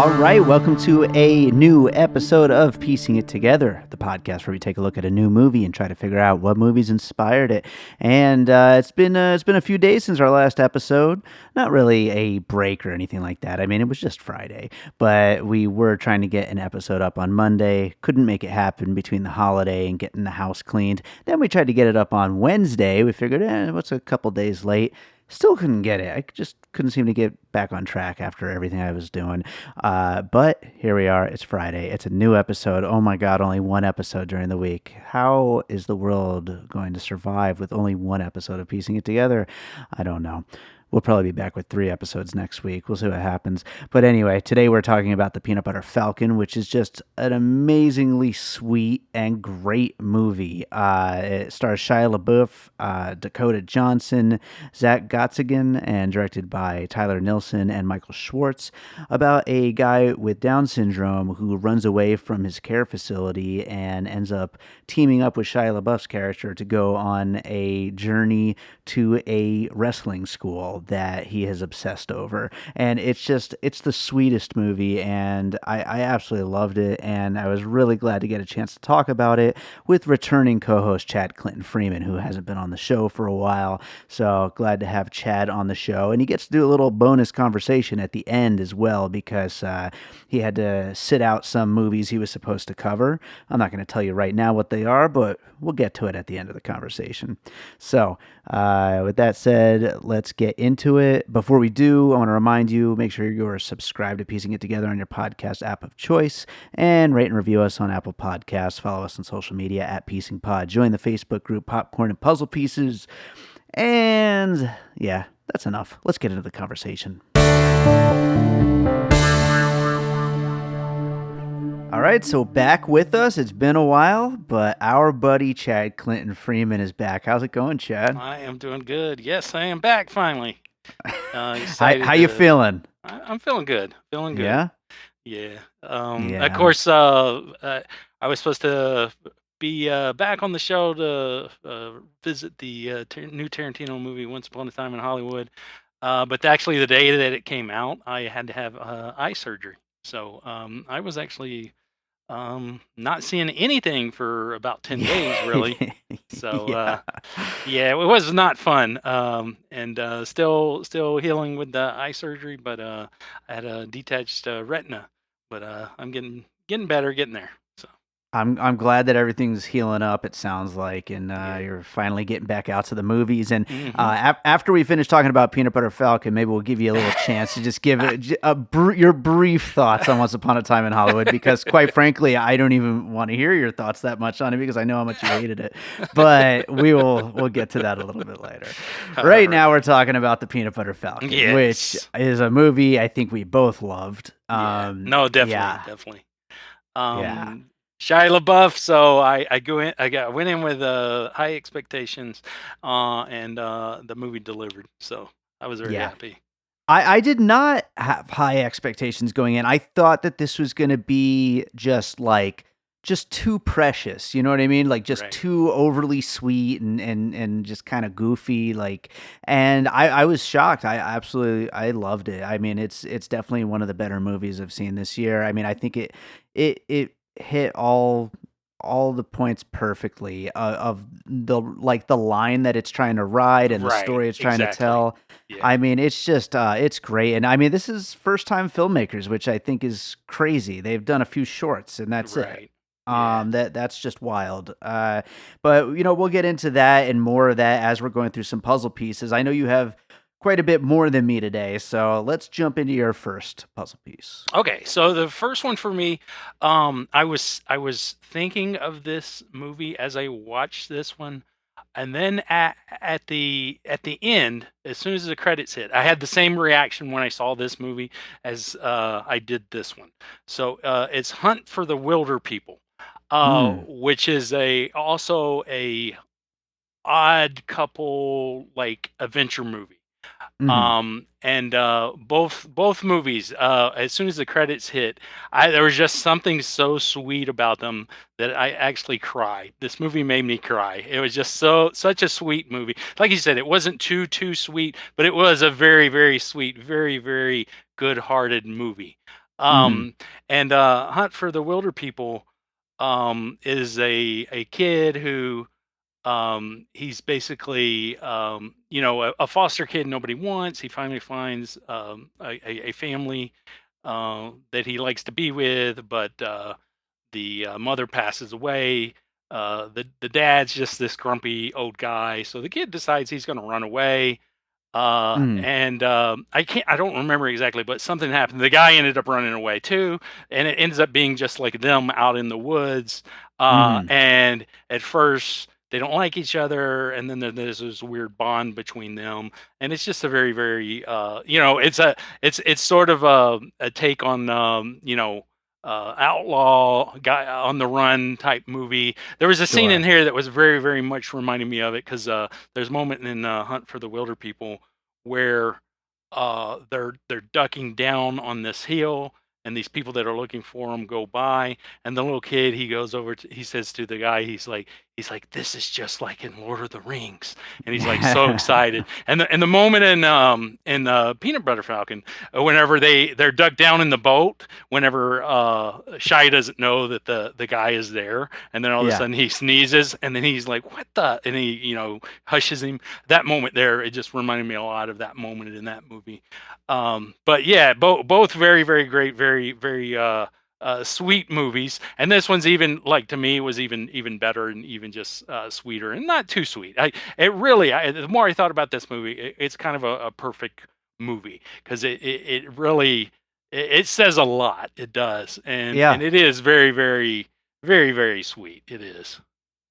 All right, welcome to a new episode of Piecing It Together, the podcast where we take a look at a new movie and try to figure out what movies inspired it. And it's been a few days since our last episode. Not really a break or anything like that. I mean, it was just Friday, but we were trying to get an episode up on Monday. Couldn't make it happen between the holiday and getting the house cleaned. Then we tried to get it up on Wednesday. We figured, what's a couple days late? Still couldn't get it. I just couldn't seem to get back on track after everything I was doing. But here we are. It's Friday. It's a new episode. Oh my God, only one episode during the week. How is the world going to survive with only one episode of Piecing It Together? I don't know. We'll probably be back with 3 episodes next week. We'll see what happens. But anyway, today we're talking about the Peanut Butter Falcon, which is just an amazingly sweet and great movie. It stars Shia LeBeouf, Dakota Johnson, Zack Gottsagen, and directed by Tyler Nilson and Michael Schwartz, about a guy with Down syndrome who runs away from his care facility and ends up teaming up with Shia LaBeouf's character to go on a journey to a wrestling school that he has obsessed over. And it's the sweetest movie, and I absolutely loved it, and I was really glad to get a chance to talk about it with returning co-host Chad Clinton Freeman, who hasn't been on the show for a while. So glad to have Chad on the show, and he gets to do a little bonus conversation at the end as well, because he had to sit out some movies he was supposed to cover. I'm not going to tell you right now what they are, but we'll get to it at the end of the conversation. So with that said, let's get into it. Before we do, I want to remind you, make sure you're subscribed to Piecing It Together on your podcast app of choice, and rate and review us on Apple Podcasts. Follow us on social media at Piecing Pod. Join the Facebook group Popcorn and Puzzle Pieces. And yeah, that's enough. Let's get into the conversation. All right, so back with us. It's been a while, but our buddy Chad Clinton Freeman is back. How's it going, Chad? I am doing good. Yes, I am back finally. How you feeling? I'm feeling good. Feeling good. Yeah? Yeah. Yeah. Of course, I was supposed to be back on the show to visit the new Tarantino movie, Once Upon a Time in Hollywood. But actually, the day that it came out, I had to have eye surgery. So I was actually not seeing anything for about 10 days, really. So yeah, it was not fun. And still healing with the eye surgery, but I had a detached retina, but I'm getting better, getting there. So I'm glad that everything's healing up, it sounds like, and you're finally getting back out to the movies. And after we finish talking about Peanut Butter Falcon, maybe we'll give you a little chance to just give your brief thoughts on Once Upon a Time in Hollywood, because quite frankly, I don't even want to hear your thoughts that much on it, because I know how much you hated it. But we'll get to that a little bit later. Right now, we're talking about the Peanut Butter Falcon, which is a movie I think we both loved. No, definitely. Shia LaBeouf, so I went in with high expectations, and the movie delivered. So I was very happy. I did not have high expectations going in. I thought that this was going to be just too precious. You know what I mean? Like just too overly sweet and just kind of goofy. And I was shocked. I loved it. I mean, it's definitely one of the better movies I've seen this year. I mean, I think it hit all the points perfectly of the line that it's trying to ride and the story it's trying to tell. Yeah. I mean, it's just it's great. And I mean, this is first time filmmakers, which I think is crazy. They've done a few shorts and that's it. That's just wild. But we'll get into that and more of that as we're going through some puzzle pieces. I know you have quite a bit more than me today, so let's jump into your first puzzle piece. Okay, so the first one for me, I was thinking of this movie as I watched this one, and then at the end, as soon as the credits hit, I had the same reaction when I saw this movie as I did this one. So it's Hunt for the Wilderpeople, which is also a odd couple adventure movie. And both movies, as soon as the credits hit, there was just something so sweet about them that I actually cried. This movie made me cry. It was just such a sweet movie. Like you said, it wasn't too sweet, but it was a very, very sweet, very, very good-hearted movie. Hmm. Um, and Hunt for the Wilder People is a kid who he's basically a foster kid nobody wants. He finally finds a family that he likes to be with, but the mother passes away. The dad's just this grumpy old guy, so the kid decides he's going to run away. Hmm. And I don't remember exactly, but something happened. The guy ended up running away too, and it ends up being just like them out in the woods. Hmm. And at first they don't like each other, and then there's this weird bond between them, and it's just a very, very, it's sort of a take on, outlaw guy on the run type movie. There was a scene in Sure. here that was very, very much reminding me of it because there's a moment in Hunt for the Wilder People where they're ducking down on this hill, and these people that are looking for them go by, and the little kid, he goes over to, he says to the guy, he's like, this is just like in Lord of the Rings, and he's like so excited. And the moment in Peanut Butter Falcon, whenever they're dug down in the boat, whenever Shia doesn't know that the guy is there, and then all of a Yeah. sudden he sneezes, and then he's like, what the, and he hushes him. That moment there, it just reminded me a lot of that moment in that movie. But yeah, both very, very great, very, very sweet movies. And this one's even, like, to me, was even better and even just sweeter and not too sweet. The more I thought about this movie, it's kind of a perfect movie because it really it says a lot. It does, and Yeah. it is very, very, very, very sweet. It is.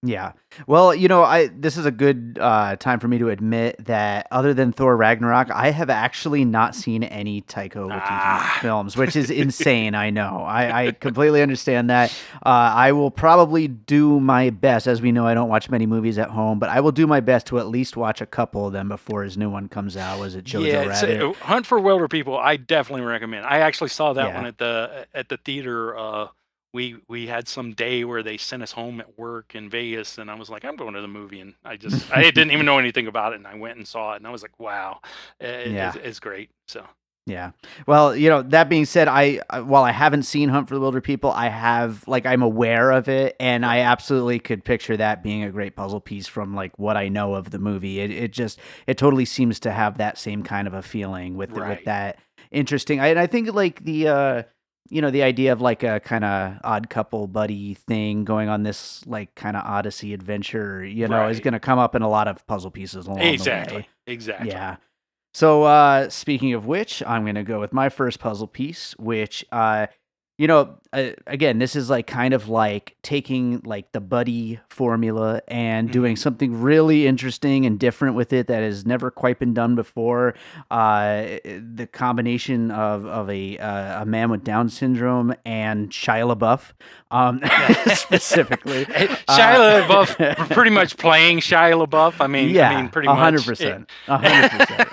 Yeah. Well, I this is a good time for me to admit that other than Thor Ragnarok, I have actually not seen any Taika Waititi Ah. films, which is insane. I know. I completely understand that. I will probably do my best. As we know, I don't watch many movies at home, but I will do my best to at least watch a couple of them before his new one comes out. Was it Jojo Yeah, Rabbit? Hunt for Wilder People, I definitely recommend. I actually saw that one Yeah. at the theater. We had some day where they sent us home at work in Vegas, and I was like, I'm going to the movie, and I didn't even know anything about it, and I went and saw it, and I was like, wow, Yeah. it's great. So Yeah. Well, that being said, while I haven't seen Hunt for the Wilder People, I have like I'm aware of it, and I right, absolutely could picture that being a great puzzle piece from like what I know of the movie. It totally seems to have that same kind of a feeling with right, that interesting. And I think like the idea of like a kind of odd couple buddy thing going on this like kind of Odyssey adventure, is right, going to come up in a lot of puzzle pieces along the way. exactly. Yeah. So, speaking of which, I'm going to go with my first puzzle piece, which, again, this is like kind of like taking like the buddy formula and doing Hmm. something really interesting and different with it that has never quite been done before. The combination of a man with Down syndrome and Shia LaBeouf, specifically. Shia LaBeouf, pretty much playing Shia LaBeouf. I mean, Yeah, pretty much. 100%, 100%.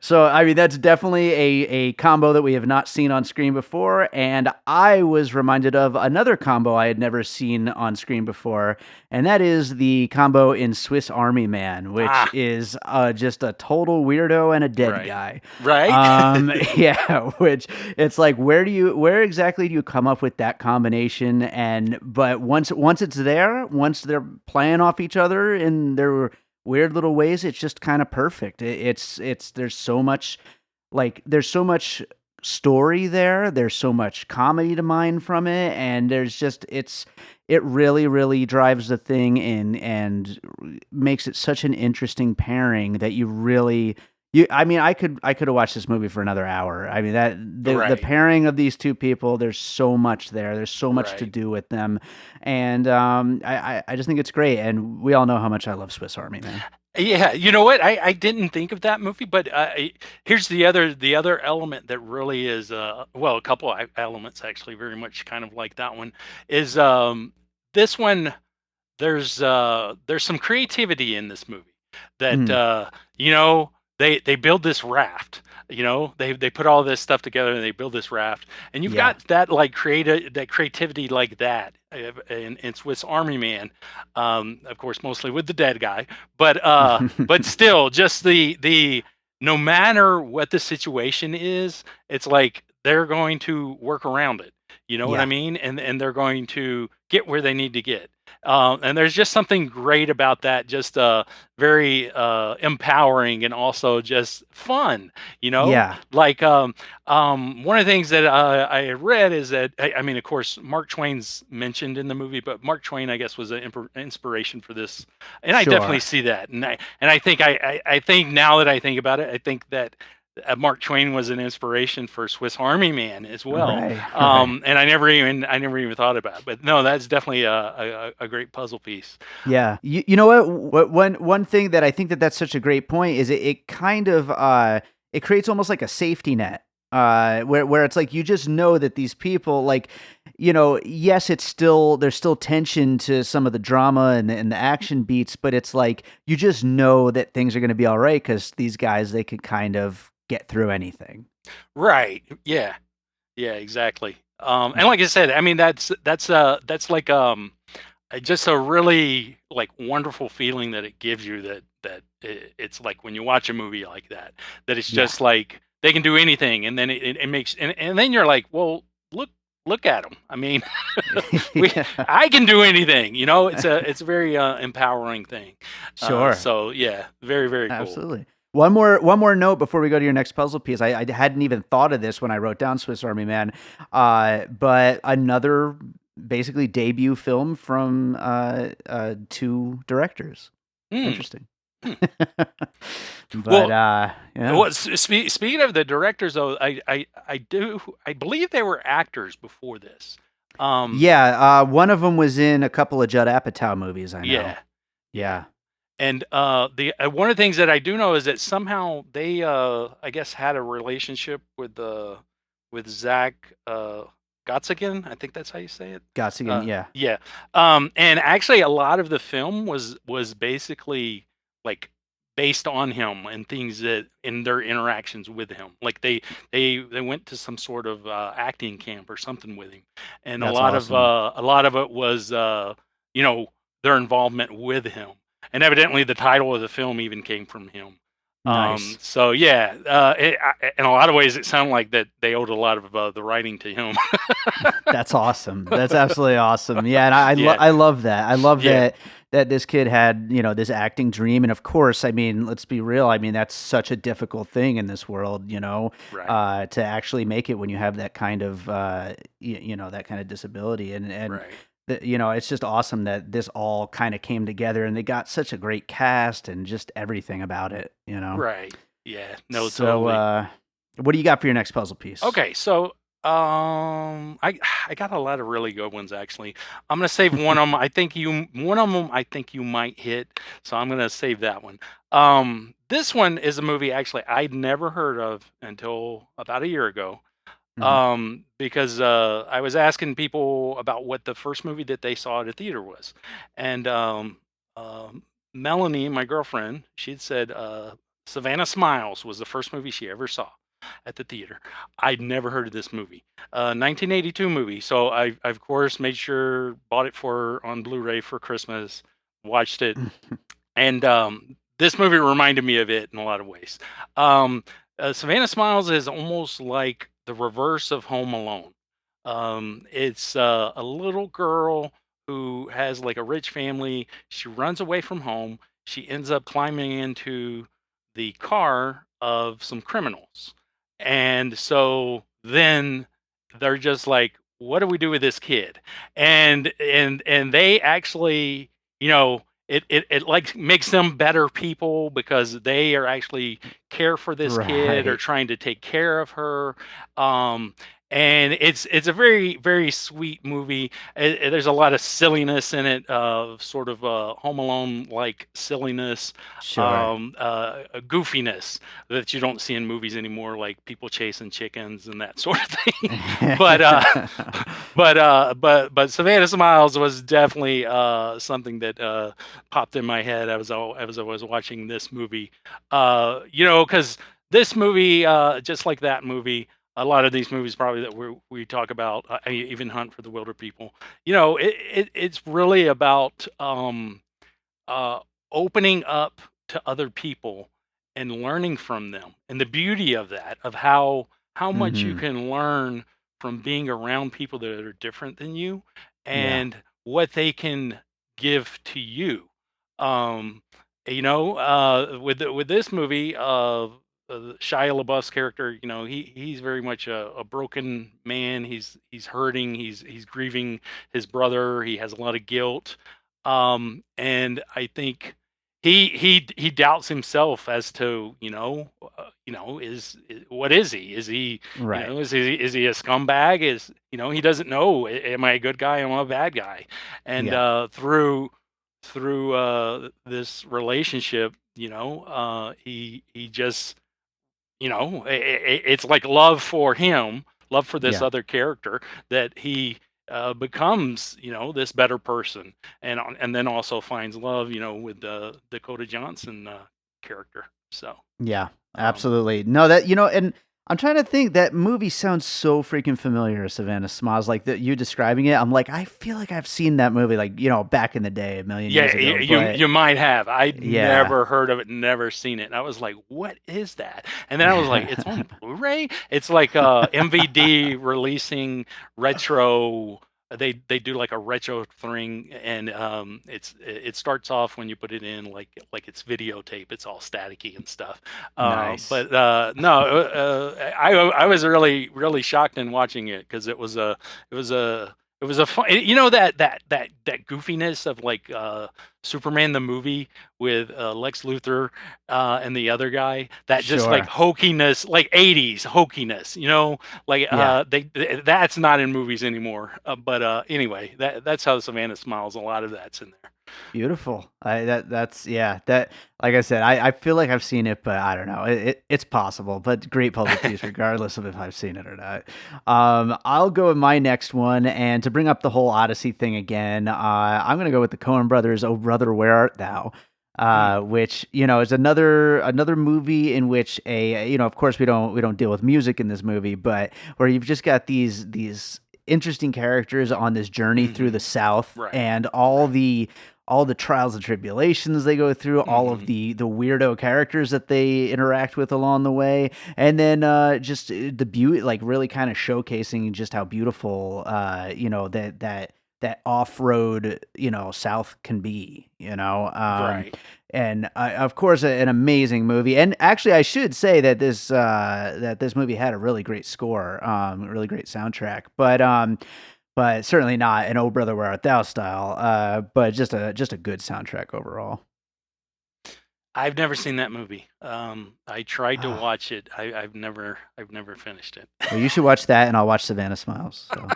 So I mean that's definitely a combo that we have not seen on screen before, and I was reminded of another combo I had never seen on screen before, and that is the combo in Swiss Army Man, which Ah, is just a total weirdo and a dead right, guy. right. Yeah, which it's like where exactly do you come up with that combination? And but once it's there, once they're playing off each other in their weird little ways, it's just kind of perfect. It's there's so much story there. There's so much comedy to mine from it, and it really really drives the thing in and makes it such an interesting pairing that I mean, I could have watched this movie for another hour. I mean, that the Right, pairing of these two people, there's so much there. There's so much to right. do with them, and I just think it's great. And we all know how much I love Swiss Army Man. Yeah, you know what? I didn't think of that movie, but here's the other element that really is well, a couple of elements actually very much kind of like that one is this one. There's some creativity in this movie that Mm, you know they build this raft. They put all this stuff together and they build this raft, and you've yeah. got that like creativity like that in Swiss Army Man, of course mostly with the dead guy, but still just the no matter what the situation is, it's like they're going to work around it. You know what I Yeah. mean? And they're going to get where they need to get. And there's just something great about that. Just very empowering and also just fun. You know, Yeah. like one of the things that I had read is that I mean, of course, Mark Twain's mentioned in the movie, but Mark Twain, I guess, was an inspiration for this, and I definitely Sure. see that. And I think I think now that I think about it, I think that Mark Twain was an inspiration for Swiss Army Man as well. Right. Right. And I never even thought about it. But no, that's definitely a great puzzle piece. Yeah. You know what? One thing that I think that's such a great point is it kind of it creates almost like a safety net. Where it's like you just know that these people like, yes, there's still tension to some of the drama and the action beats, but it's like you just know that things are going to be all right because these guys, they can kind of get through anything. Right. Yeah. Yeah, exactly. And like I said, I mean that's like just a really like wonderful feeling that it gives you it's like when you watch a movie like that it's Yeah. just like they can do anything, and then it makes and then you're like, well, look at them. I mean, Yeah. I can do anything. You know, it's a very empowering thing. Sure. So yeah, very very cool. Absolutely. One more note before we go to your next puzzle piece. I hadn't even thought of this when I wrote down Swiss Army Man, but another basically debut film from two directors. Hmm. Interesting. Hmm. But Well, yeah, speaking of the directors, though, I believe they were actors before this. Um, yeah. One of them was in a couple of Judd Apatow movies. I know. yeah, yeah. Yeah, And the one of the things that I do know is that somehow they, I guess, had a relationship with Zack Gottsagen. I think that's how you say it. Gottsagen. Yeah, Yeah. And actually, a lot of the film was basically like based on him and things that in their interactions with him. Like they went to some sort of acting camp or something with him, and that's awesome. a lot of it was you know their involvement with him. And evidently, the title of the film even came from him. Nice. So yeah, in a lot of ways, it sounded like that they owed a lot of the writing to him. That's awesome. That's absolutely awesome. Yeah, and Yeah, I love that. I love yeah, that this kid had, this acting dream, and of course, I mean, let's be real. I mean, that's such a difficult thing in this world, right, to actually make it when you have that kind of that kind of disability, and right, it's just awesome that this all kind of came together and they got such a great cast and just everything about it. right. Yeah, no, So, totally. what do you got for your next puzzle piece? Okay, so I got a lot of really good ones actually. I'm gonna save one of them. One of them I think you might hit, so I'm gonna save that one. This one is a movie actually I'd never heard of until about a year ago. Mhm. Because I was asking people about what the first movie that they saw at a theater was, and Melanie, my girlfriend, she'd said Savannah Smiles was the first movie she ever saw at the theater. I'd never heard of this movie. 1982 movie. So I of course made sure bought it for her on Blu-ray for Christmas. Watched it, and this movie reminded me of it in a lot of ways. Savannah Smiles is almost like the reverse of Home Alone. It's a little girl who has like a rich family. She runs away from home. She ends up climbing into the car of some criminals. And so then they're just like, what do we do with this kid? And they actually, you know, it like makes them better people because they are actually care for this kid or Right. trying to take care of her. Um, and it's a very very sweet movie. There's a lot of silliness in it, sort of Home Alone like silliness, Sure. a goofiness that you don't see in movies anymore, like people chasing chickens and that sort of thing. but but Savannah Smiles was definitely something that popped in my head as I was watching this movie. Because this movie, just like that movie, a lot of these movies probably that we talk about, even Hunt for the Wilder People, it's really about uh, opening up to other people and learning from them, and the beauty of that, of how much you Hmm. can learn from being around people that are different than you, Yeah. and what they can give to you. Um, with this movie, Shia LaBeouf's character, he's very much a broken man. He's hurting. He's grieving his brother. He has a lot of guilt, and I think he doubts himself as to what is he? Is he Right. is he a scumbag? He doesn't know. Am I a good guy? Am I a bad guy? And Yeah. through this relationship, he just it's like love for him, love for this Yeah. other character, that he becomes this better person, and then also finds love with the Dakota Johnson character. So Yeah, um, absolutely. No, that and I'm trying to think. That movie sounds so freaking familiar, Savannah Smiles. Like that, you describing it, I'm like, I feel like I've seen that movie, like back in the day, a million years yeah, ago. you But you might have. I'd yeah, never heard of it, never seen it. And I was like, "What is that?" And then I was like, "It's on Blu-ray." It's like MVD releasing retro. They do like a retro thing, and it starts off when you put it in like it's videotape. It's all staticky and stuff. nice. But no, I was really shocked in watching it, because it was a it was a fun, that goofiness of like Superman the movie with Lex Luthor and the other guy. That just like Sure. hokiness, like '80s hokiness. Like Yeah. that's not in movies anymore. But anyway, that's how Savannah Smiles. A lot of that's in there. Beautiful. That's yeah. That like I said, I feel like I've seen it, but I don't know. It's possible, but great public use, regardless of if I've seen it or not. I'll go with my next one, and to bring up the whole Odyssey thing again, I'm gonna go with the Coen Brothers. Oh brother, where art thou? Mm, Which is another movie in which of course we don't deal with music in this movie, but where you've just got these interesting characters on this journey through hmm. the South, Right. and Right. all the trials and tribulations they go through, all of Hmm. the weirdo characters that they interact with along the way, and then just the beauty, like really kind of showcasing just how beautiful that off-road South can be. Right. And of course an amazing movie. And actually, I should say that this movie had a really great score, a really great soundtrack, but certainly not an "Oh Brother, Where Art Thou" style. But just a good soundtrack overall. I've never seen that movie. I tried to Ah, watch it. I've never finished it. well, you should watch that, and I'll watch Savannah Smiles. So,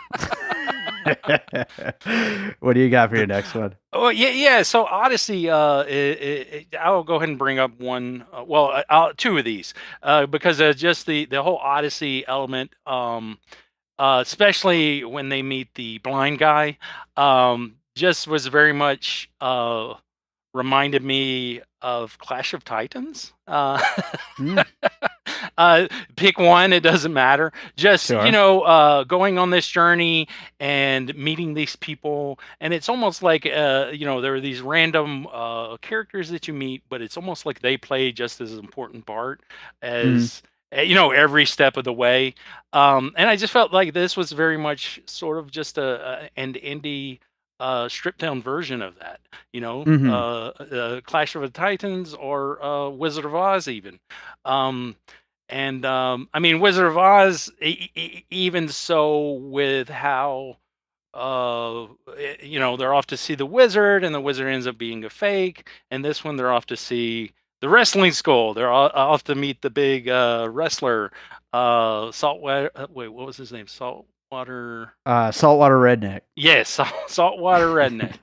what do you got for your next one? Oh yeah, yeah. So Odyssey, I'll go ahead and bring up one. Two of these, because just the whole Odyssey element, especially when they meet the blind guy, just was very much reminded me of Clash of Titans. Mm, uh, Pick one, it doesn't matter. Just, sure. going on this journey and meeting these people. And it's almost like, there are these random characters that you meet, but it's almost like they play just as important part Mm, as, every step of the way. And I just felt like this was very much sort of just an indie stripped down version of that, hmm. Clash of the Titans, or Wizard of Oz, even. Um, and I mean, Wizard of Oz, even so, with how they're off to see the wizard, and the wizard ends up being a fake. And this one, they're off to see the wrestling school. They're off to meet the big wrestler, Saltwater. Wait, what was his name? Saltwater. Saltwater Redneck. Yes, saltwater redneck.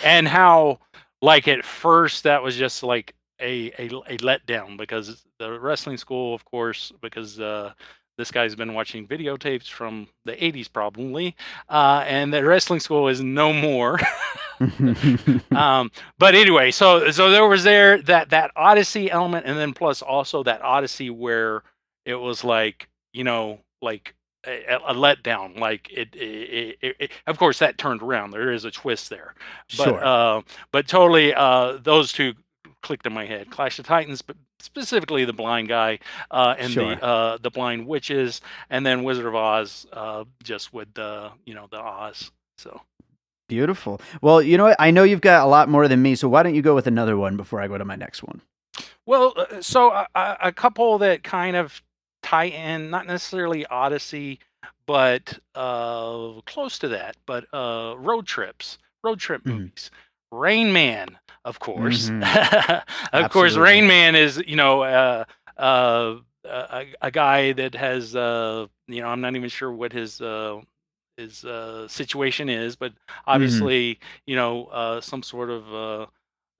And how, like, at first that was just like a letdown, because the wrestling school, of course, because this guy's been watching videotapes from the '80s probably, and the wrestling school is no more. But anyway, so there was that Odyssey element, and then plus also that Odyssey where it was like, like a letdown. Like of course that turned around. There is a twist there, but Sure. totally those two clicked in my head. Clash of Titans, but specifically the blind guy and Sure. the blind witches, and then Wizard of Oz, just with the the Oz. So Beautiful. Well, you know what? I know you've got a lot more than me, so why don't you go with another one before I go to my next one? well, a couple that kind of tie in, not necessarily Odyssey, but close to that, but road trip Mhm. movies. Rain Man, of course. Mhm. Of course, Absolutely. Rain Man is, a guy that has, I'm not even sure what his situation is, but Mhm. obviously, some sort of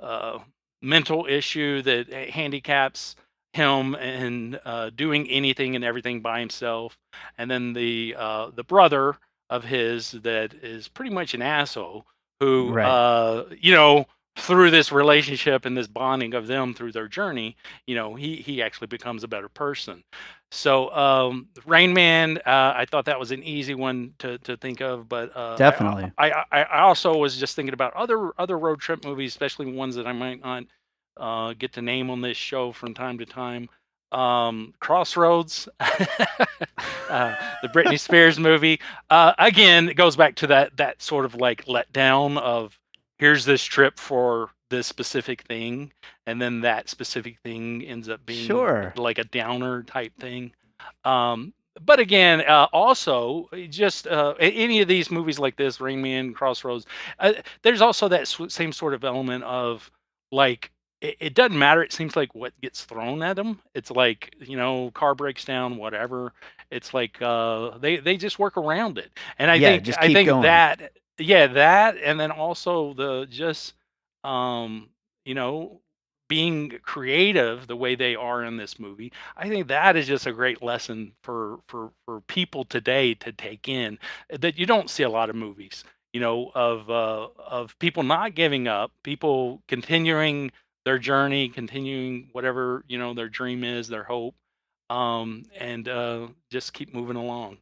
uh, mental issue that handicaps him in doing anything and everything by himself. And then the brother of his that is pretty much an asshole who Right. through this relationship and this bonding of them through their journey, he actually becomes a better person. So Rain Man, I thought that was an easy one to think of, but Definitely. I also was just thinking about other road trip movies, especially ones that I might not get to name on this show from time to time. Crossroads, the Britney Spears movie. Again, it goes back to that sort of like letdown of here's this trip for this specific thing, and then that specific thing ends up being Sure. like a downer type thing. But again, also just any of these movies like this, Rain Man, Crossroads, there's also that same sort of element of like it doesn't matter. It seems like what gets thrown at them. It's like car breaks down, whatever. It's like they just work around it, and I Yeah, think just I keep think going. that yeah that, and then also the just um you know being creative the way they are in this movie. I think that is just a great lesson for people today to take in that you don't see a lot of movies, of people not giving up, people continuing their journey, continuing whatever, their dream is, their hope, and just keep moving along.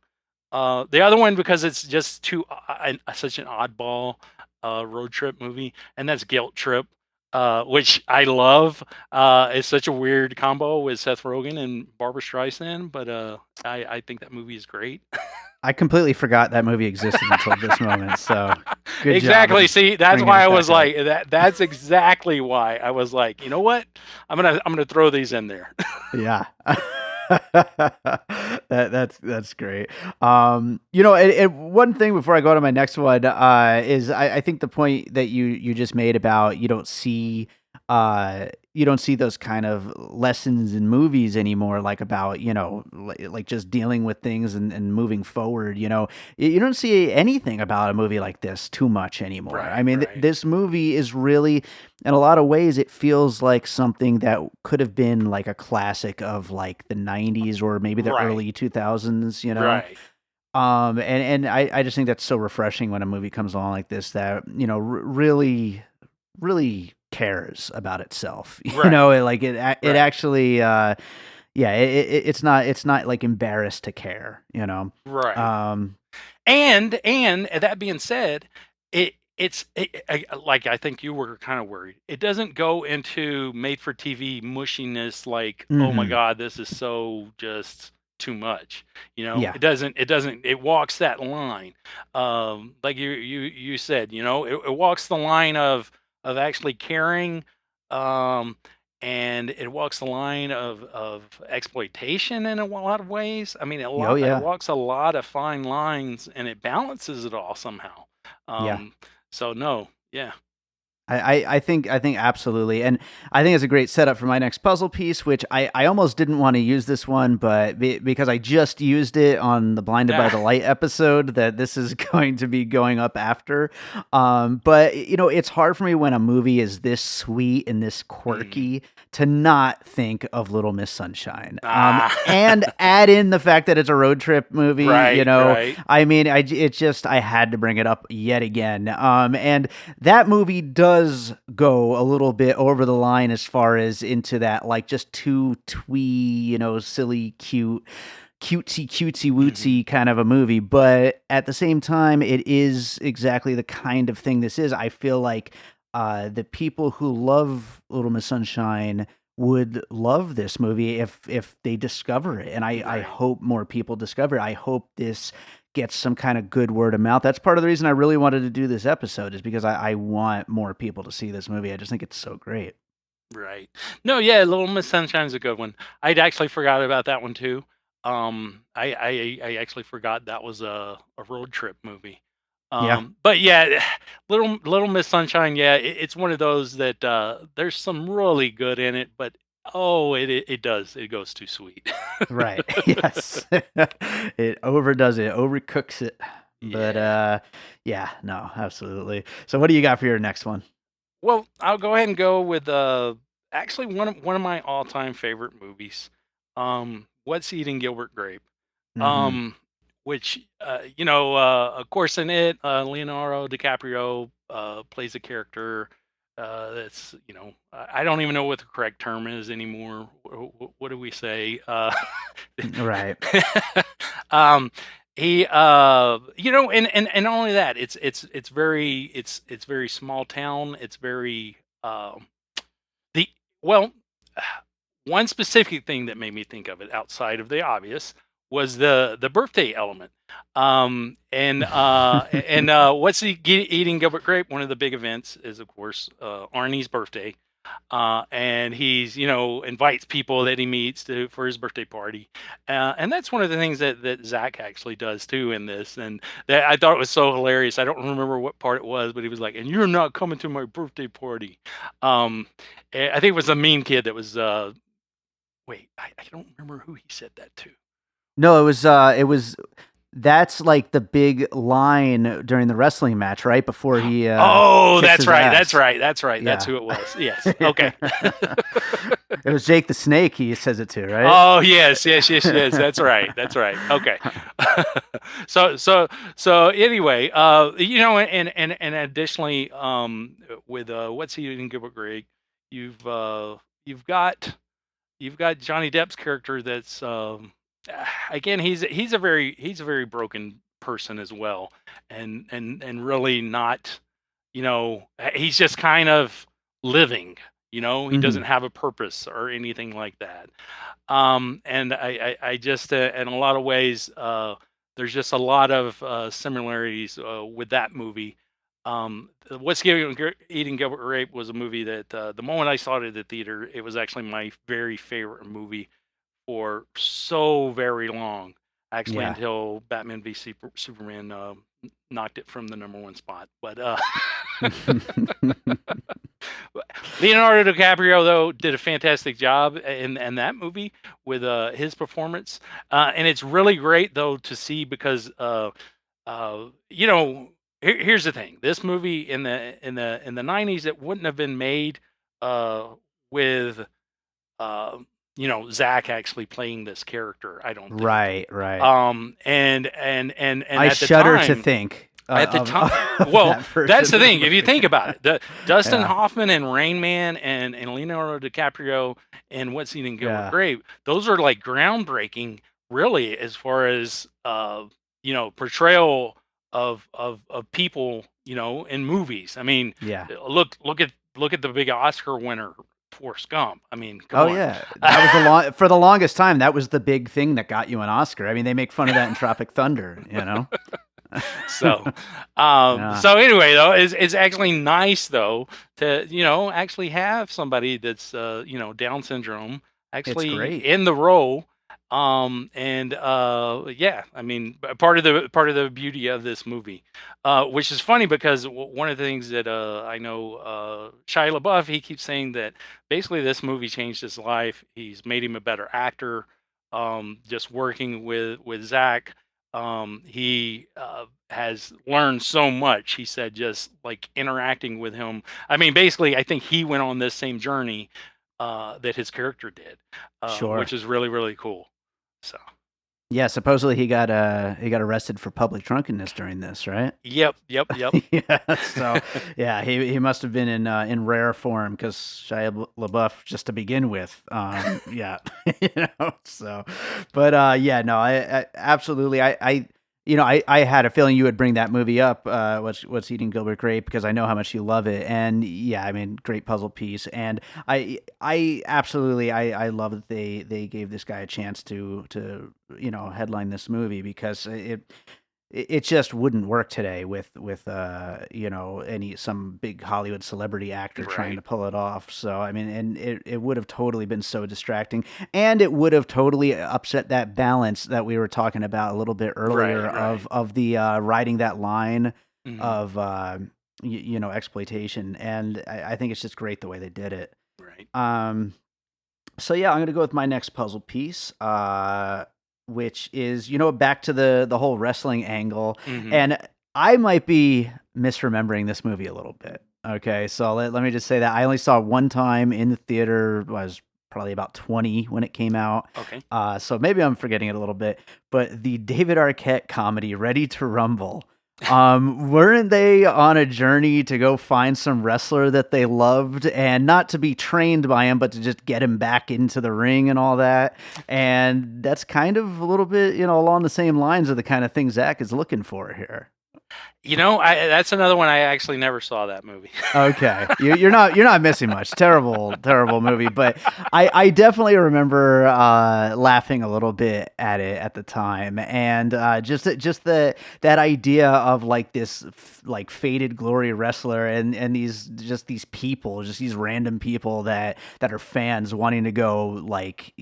The other one, because it's just such an oddball road trip movie, and that's Guilt Trip, which I love. It's such a weird combo with Seth Rogen and Barbara Streisand, but I think that movie is great. I completely forgot that movie existed until this moment, so good job Exactly. of See, that's bringing why it I was back up. like that. That's exactly why I was like, you know what? I'm gonna throw these in there. Yeah. That's great. One thing before I go to my next one, is I think the point that you just made about you don't see those kind of lessons in movies anymore, like about, like just dealing with things and moving forward, you don't see anything about a movie like this too much anymore. I Right. mean, Right. this movie is really, in a lot of ways, it feels like something that could have been like a classic of like the 90s or maybe the Right. early 2000s, Right. and I just think that's so refreshing when a movie comes along like this that, really, really cares about itself. Right. It Right. actually, yeah, it's not like embarrassed to care, Right. Um, And that being said, like I think you were kind of worried. It doesn't go into made for TV mushiness like, oh my mhm. God, this is so just too much. Yeah. It walks that line. Like you said, it walks the line of actually caring, um, and it walks the line of exploitation in a lot of ways. I mean, Oh, it yeah. walks a lot of fine lines, and it balances it all somehow. Yeah. Um, so no, yeah, I think absolutely, and I think it's a great setup for my next puzzle piece, which I almost didn't want to use this one, but because I just used it on the Blinded by yeah, the Light episode, that this is going to be going up after. But it's hard for me when a movie is this sweet and this mm, quirky to not think of Little Miss Sunshine. ah, And add in the fact that it's a road trip movie. right, right, I mean, I had to bring it up yet again. And that movie does go a little bit over the line as far as into that like just too twee, silly, cutesy hmm, wootsy kind of a movie. But at the same time, it is exactly the kind of thing this is. I feel like the people who love Little Miss Sunshine would love this movie if they discover it. And I Right. hope more people discover it. I hope this gets some kind of good word of mouth. That's part of the reason I really wanted to do this episode, is because I want more people to see this movie. I just think it's so great. Right. No, yeah, Little Miss Sunshine's a good one. I'd actually forgot about that one too. I actually forgot that was a road trip movie. Yeah. But yeah, Little Miss Sunshine, yeah, it's one of those that there's some really good in it, but oh, it does. It goes too sweet. Right. Yes. It overdoes it, overcooks it. But Yeah. yeah, no, absolutely. So what do you got for your next one? Well, I'll go ahead and go with actually one of my all-time favorite movies. What's Eating Gilbert Grape? Mhm. Um, which of course in it, Leonardo DiCaprio plays a character that's, I don't even know what the correct term is anymore. What do we say? Right. um, he and not only that, it's very small town. It's very the well one specific thing that made me think of it outside of the obvious was the birthday element. What's eating Gilbert Grape? One of the big events is, of course, Arnie's birthday. And he's, invites people that he meets for his birthday party. And that's one of the things that Zack actually does too in this. And that I thought it was so hilarious. I don't remember what part it was, but he was like, "And you're not coming to my birthday party." I think it was a mean kid that was, wait, I don't remember who he said that to. No, it was that's like the big line during the wrestling match, right? Before he Oh, kicks that's his right. ass. That's right. That's right. That's Yeah. who it was. Yes. Okay. It was Jake the Snake he says it to, right? Oh, yes. Yes. Yes. Yes. That's right. That's right. Okay. So anyway, and additionally, with what's he in Gilbert Grape, you've you've got you've got Johnny Depp's character that's again he's a very broken person as well, and really not, he's just kind of living. He Mhm. doesn't have a purpose or anything like that. And I just in a lot of ways, there's just a lot of similarities with that movie. Eating Gilbert Grape was a movie that the moment I saw it at the theater, it was actually my very favorite movie for so very long. Actually, Yeah. until Batman v Superman knocked it from the number one spot. But Leonardo DiCaprio, though, did a fantastic job in that movie with his performance, and it's really great though to see because uh, you know here's the thing: this movie in the '90s, it wouldn't have been made uh, with uh, Zack actually playing this character. I don't think. Right, right. And I at the shudder to time, think at the time, of well, that version that's the of the thing. If you movie. think about it, Dustin Yeah, Hoffman and Rain Man and Leonardo DiCaprio and What's Eating Gilbert yeah. Grape, those are like groundbreaking, really, as far as portrayal of people, in movies. I mean, Yeah. look at the big Oscar winner, Forrest Gump. I mean, come Oh on. yeah, that was for the longest time. That was the big thing that got you an Oscar. I mean, they make fun of that in Tropic Thunder, you know. So, Yeah, so anyway, though, it's actually nice though to actually have somebody that's Down syndrome it's actually great. in the role. And yeah, I mean, part of the beauty of this movie, which is funny because one of the things that I know, Shia LaBeouf, he keeps saying that basically this movie changed his life. He's made him a better actor. Just working with Zack, he has learned so much. He said just like interacting with him. I mean, basically, I think he went on this same journey that his character did, which Sure. is really really cool. So, Yeah, supposedly he got arrested for public drunkenness during this, right? yep, yep, yep. Yeah. So yeah, he must have been in rare form because Shia LaBeouf just to begin with. Yeah, So, but yeah, no, I absolutely, I I had a feeling you would bring that movie up, What's Eating Gilbert Grape, because I know how much you love it. And yeah, I mean, great puzzle piece. And I absolutely, I love that they gave this guy a chance to headline this movie, because it just wouldn't work today with some big Hollywood celebrity actor trying Right. to pull it off. So I mean, and it would have totally been so distracting, and it would have totally upset that balance that we were talking about a little bit earlier Right. of the riding that line Mhm. of exploitation. And I think it's just great the way they did it. Right. Um, so yeah, I'm gonna go with my next puzzle piece, which is back to the whole wrestling angle, Mhm. and I might be misremembering this movie a little bit. Okay, so let me just say that I only saw it one time in the theater. I was probably about 20 when it came out, Okay. so maybe I'm forgetting it a little bit. But the David Arquette comedy Ready to Rumble. Weren't they on a journey to go find some wrestler that they loved, and not to be trained by him, but to just get him back into the ring and all that? And that's kind of a little bit, along the same lines of the kind of thing Zach is looking for here. That's another one I actually never saw that movie. Okay, you're not missing much. Terrible, terrible movie, but I definitely remember laughing a little bit at it at the time, and just that idea of like this like faded glory wrestler, and these people, just these random people that are fans wanting to go, like,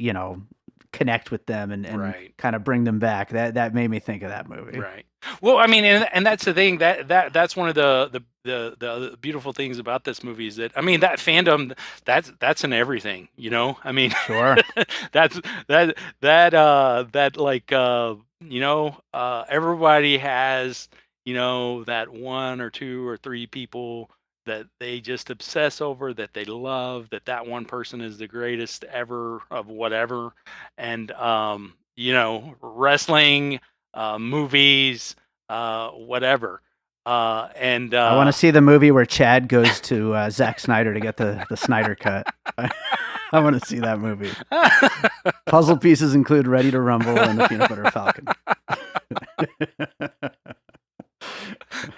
connect with them and Right. kind of bring them back. That made me think of that movie. Right. Well, I mean, and that's the thing, that's one of the beautiful things about this movie, is that, I mean, that fandom, that's in everything, I mean, Sure. that's that like everybody has that one or two or three people that they just obsess over, that they love, that one person is the greatest ever of whatever. And wrestling, movies, whatever. And I want to see the movie where Chad goes to Zack Snyder to get the Snyder cut. I want to see that movie. Puzzle pieces include Ready to Rumble and the Peanut Butter Falcon.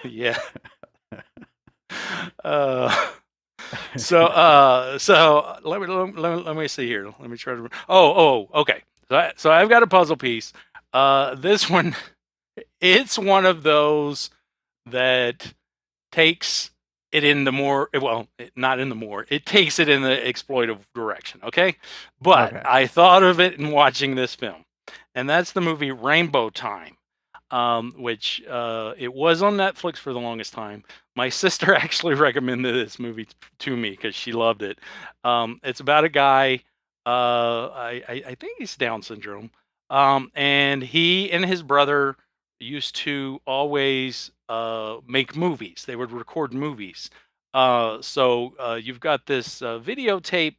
Yeah. So let me see here. Let me try to. Okay. So I've got a puzzle piece. This one, it's one of those that takes it in the more, well, not in the more, it takes it in the exploitive direction. Okay. But Okay. I thought of it in watching this film, and that's the movie Rainbow Time, which it was on Netflix for the longest time. My sister actually recommended this movie to me because she loved it. It's about a guy, I think he's Down syndrome, and he and his brother used to always make movies. They would record movies. So you've got this videotape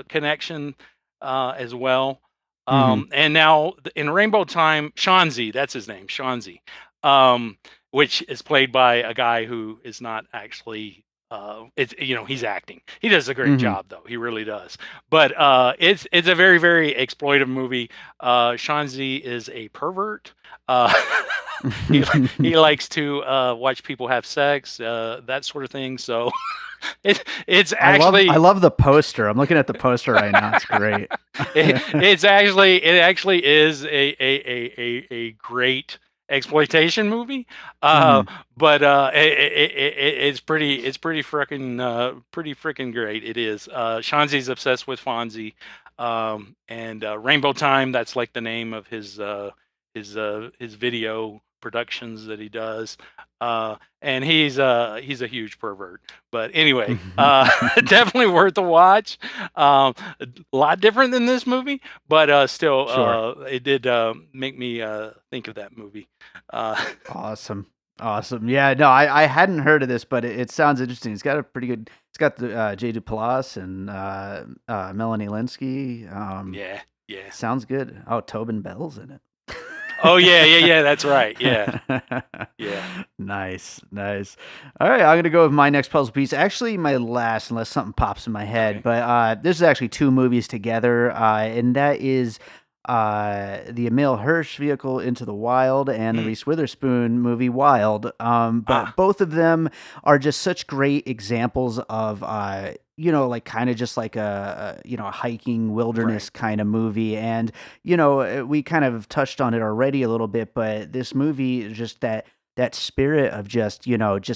connection as well. Mm-hmm. And now in Rainbow Time, Shanzi, that's his name, Shanzi, um, which is played by a guy who is not actually. He's acting. He does a great Mm-hmm. job, though. He really does. But it's a very, very exploitive movie. Shanzi is a pervert. Uh, he likes to watch people have sex, that sort of thing. So it's actually I love the poster. I'm looking at the poster right now. It's great. it actually is a great exploitation movie, Mm-hmm. but it's pretty freaking great. It is. Shanzi's obsessed with Fonzie, and Rainbow Time, that's like the name of his video productions that he does, and he's a huge pervert. But anyway, definitely worth a watch. A lot different than this movie, but still, Sure. it did make me think of that movie. Awesome. Awesome. Yeah, no, I hadn't heard of this, but it sounds interesting. It's got a pretty good. It's got the Jay Duplass and Melanie Linsky. Yeah, yeah. Sounds good. Oh, Tobin Bell's in it. Oh yeah. That's right. Yeah, yeah. Nice, nice. All right, I'm gonna go with my next puzzle piece. Actually, my last, unless something pops in my head. Okay. But this is actually two movies together, and that is the Emil Hirsch vehicle Into the Wild and the Mm. Reese Witherspoon movie Wild. But Ah, both of them are just such great examples of like kind of just like a hiking wilderness right, kind of movie. And we kind of touched on it already a little bit, but this movie is just that spirit of just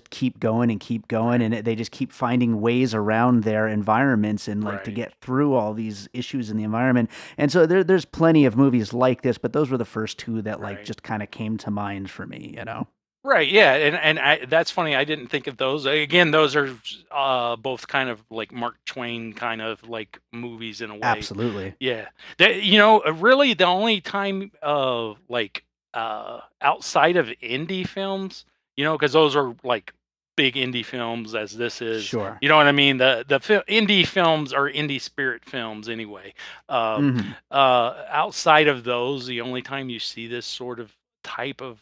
keep going and keep going, right, and they just keep finding ways around their environments and like to right. get through all these issues in the environment. And so there's plenty of movies like this, but those were the first two that like Right. just kind of came to mind for me. Right, yeah, and that's funny, I didn't think of those. Again, those are, both kind of like Mark Twain kind of like movies in a way. Absolutely. Yeah. Really the only time, outside of indie films, because those are like big indie films as this is, Sure. you know what I mean? Indie films are indie spirit films anyway. Um, Hmm. Outside of those, the only time you see this sort of type of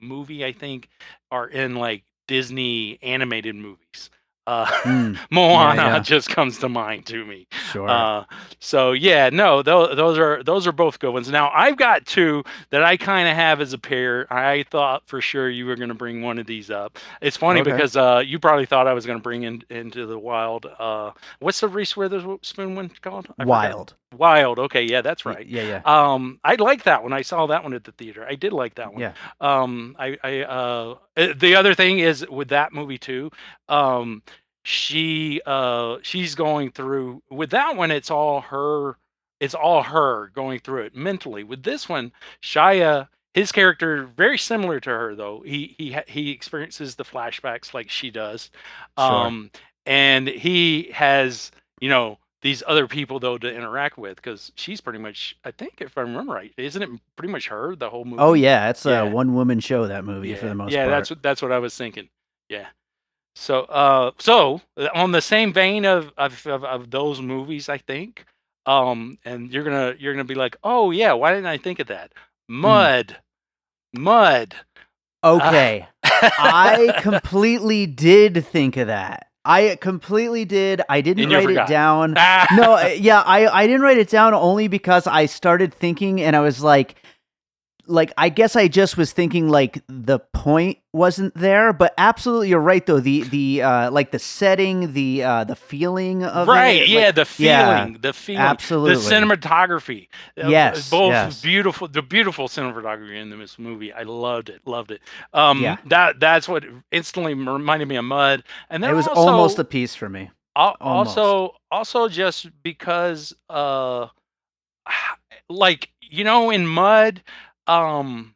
movie, I think, are in like Disney animated movies. Mm. Yeah, Moana yeah. just comes to mind to me. Sure. Uh, so yeah, no, those are both good ones. Now I've got two that I kind of have as a pair. I thought for sure you were going to bring one of these up. It's funny Okay. because you probably thought I was going to bring Into the Wild. What's the Reese Witherspoon one called? I forgot. Wild. Wild. Okay, yeah, that's right. Yeah, yeah. I like that one. I saw that one at the theater. I did like that one. Yeah. The other thing is with that movie too. She's going through with that one. It's all her. It's all her going through it mentally. With this one, Shia, his character very similar to her though. He experiences the flashbacks like she does, Sure. um, and he has these other people though to interact with because she's pretty much, I think if I remember right, isn't it pretty much her the whole Oh movie? yeah, it's a Yeah, one woman show, that movie, for yeah, the most yeah. part. That's what I was thinking. Yeah. On the same vein of those movies, I think, and you're gonna be like, oh yeah, why didn't I think of that? Mm. Mud, mud. Uh, Okay. I completely did think of that. I completely did. I didn't and you write it forgot. down. No, Ah, yeah, I didn't write it down only because I started thinking and I was like I guess I just was thinking like the point wasn't there, but absolutely you're right though. The like the setting, the feeling of right, it, like yeah, the yeah, feeling, the absolutely. cinematography, Yes, both yes. beautiful, the beautiful cinematography in this movie. I loved it, loved it. Yeah. That's what instantly reminded me of Mud, and then It was almost also, a piece for me. Almost. also just because, like in Mud, um,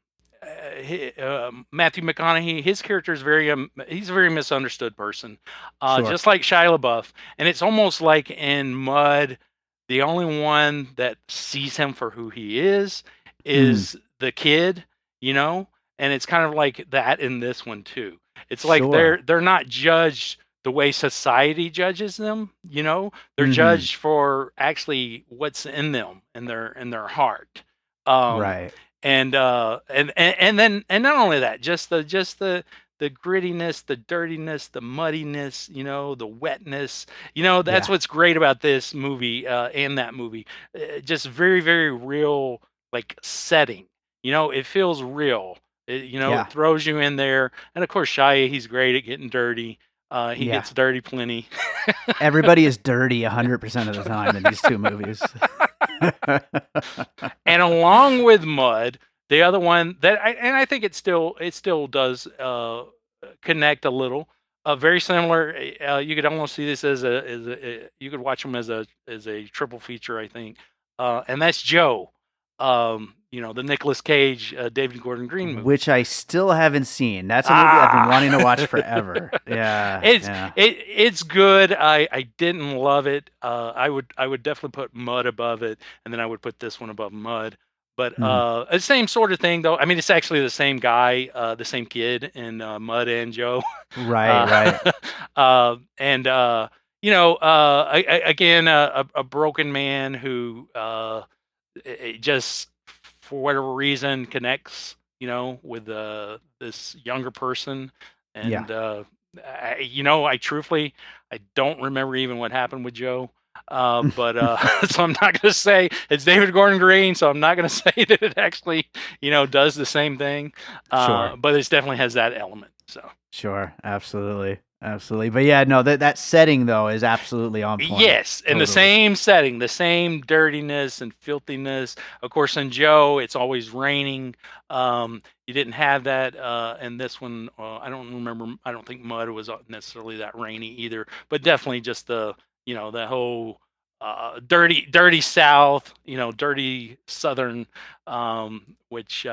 Matthew McConaughey, his character is he's a very misunderstood person, Sure. just like Shia LaBeouf, and it's almost like in Mud, the only one that sees him for who he Mm, is the kid, you know, and it's kind of like that in this one too. It's like sure. they're not judged the way society judges them, they're Mhm. judged for actually what's in them in their heart. Um Right. and not only that, just the grittiness, the dirtiness, the muddiness, the wetness. That's Yeah. what's great about this movie and that movie. Just very, very real, like setting. It feels real. It Yeah. throws you in there, and of course, Shia, he's great at getting dirty. He Yeah. gets dirty plenty. Everybody is dirty 100% of the time in these two movies. And along with Mud, the other one I think it still does connect a little. Very similar. You could almost see this you could watch them as a triple feature, I think. And that's Joe. The Nicolas Cage, David Gordon Green movie. Which I still haven't seen. That's a movie I've been Ah, wanting to watch forever. Yeah, it's yeah. it's good. I didn't love it. I would definitely put Mud above it, and then I would put this one above Mud. But Mm. the same sort of thing, though. I mean, it's actually the same guy, the same kid in Mud and Joe. Right, Uh, right. and again, a broken man who it just for whatever reason connects with this younger person. Yeah. And I truthfully, I don't remember even what happened with Joe. But so I'm not going to say it's David Gordon Green. So I'm not going to say that it actually, does the same thing. Sure. But it definitely has that element. So. Sure, absolutely, absolutely. But yeah, no, that setting though is absolutely on point. Yes, in the Totally. same setting, the same dirtiness and filthiness. Of course, in Joe, it's always raining. You didn't have that in this one. I don't remember. I don't think mud was necessarily that rainy either, but definitely just the whole dirty South, dirty Southern, which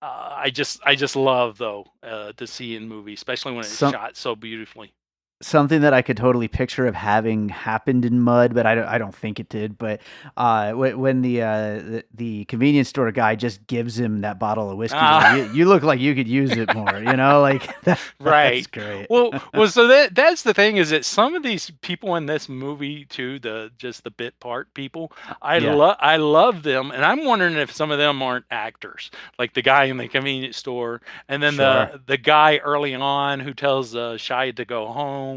I just love though to see in movies, especially when it's Some shot so beautifully. Something that I could totally picture of having happened in mud, but I don't think it did. But when the convenience store guy just gives him that bottle of whiskey, he's like, you look like you could use it more, like that's Right. great. Well, so that's the thing is that some of these people in this movie too, the bit part people, Yeah, I love them, and I'm wondering if some of them aren't actors, like the guy in the convenience store, and then sure. the guy early on who tells Shia to go home.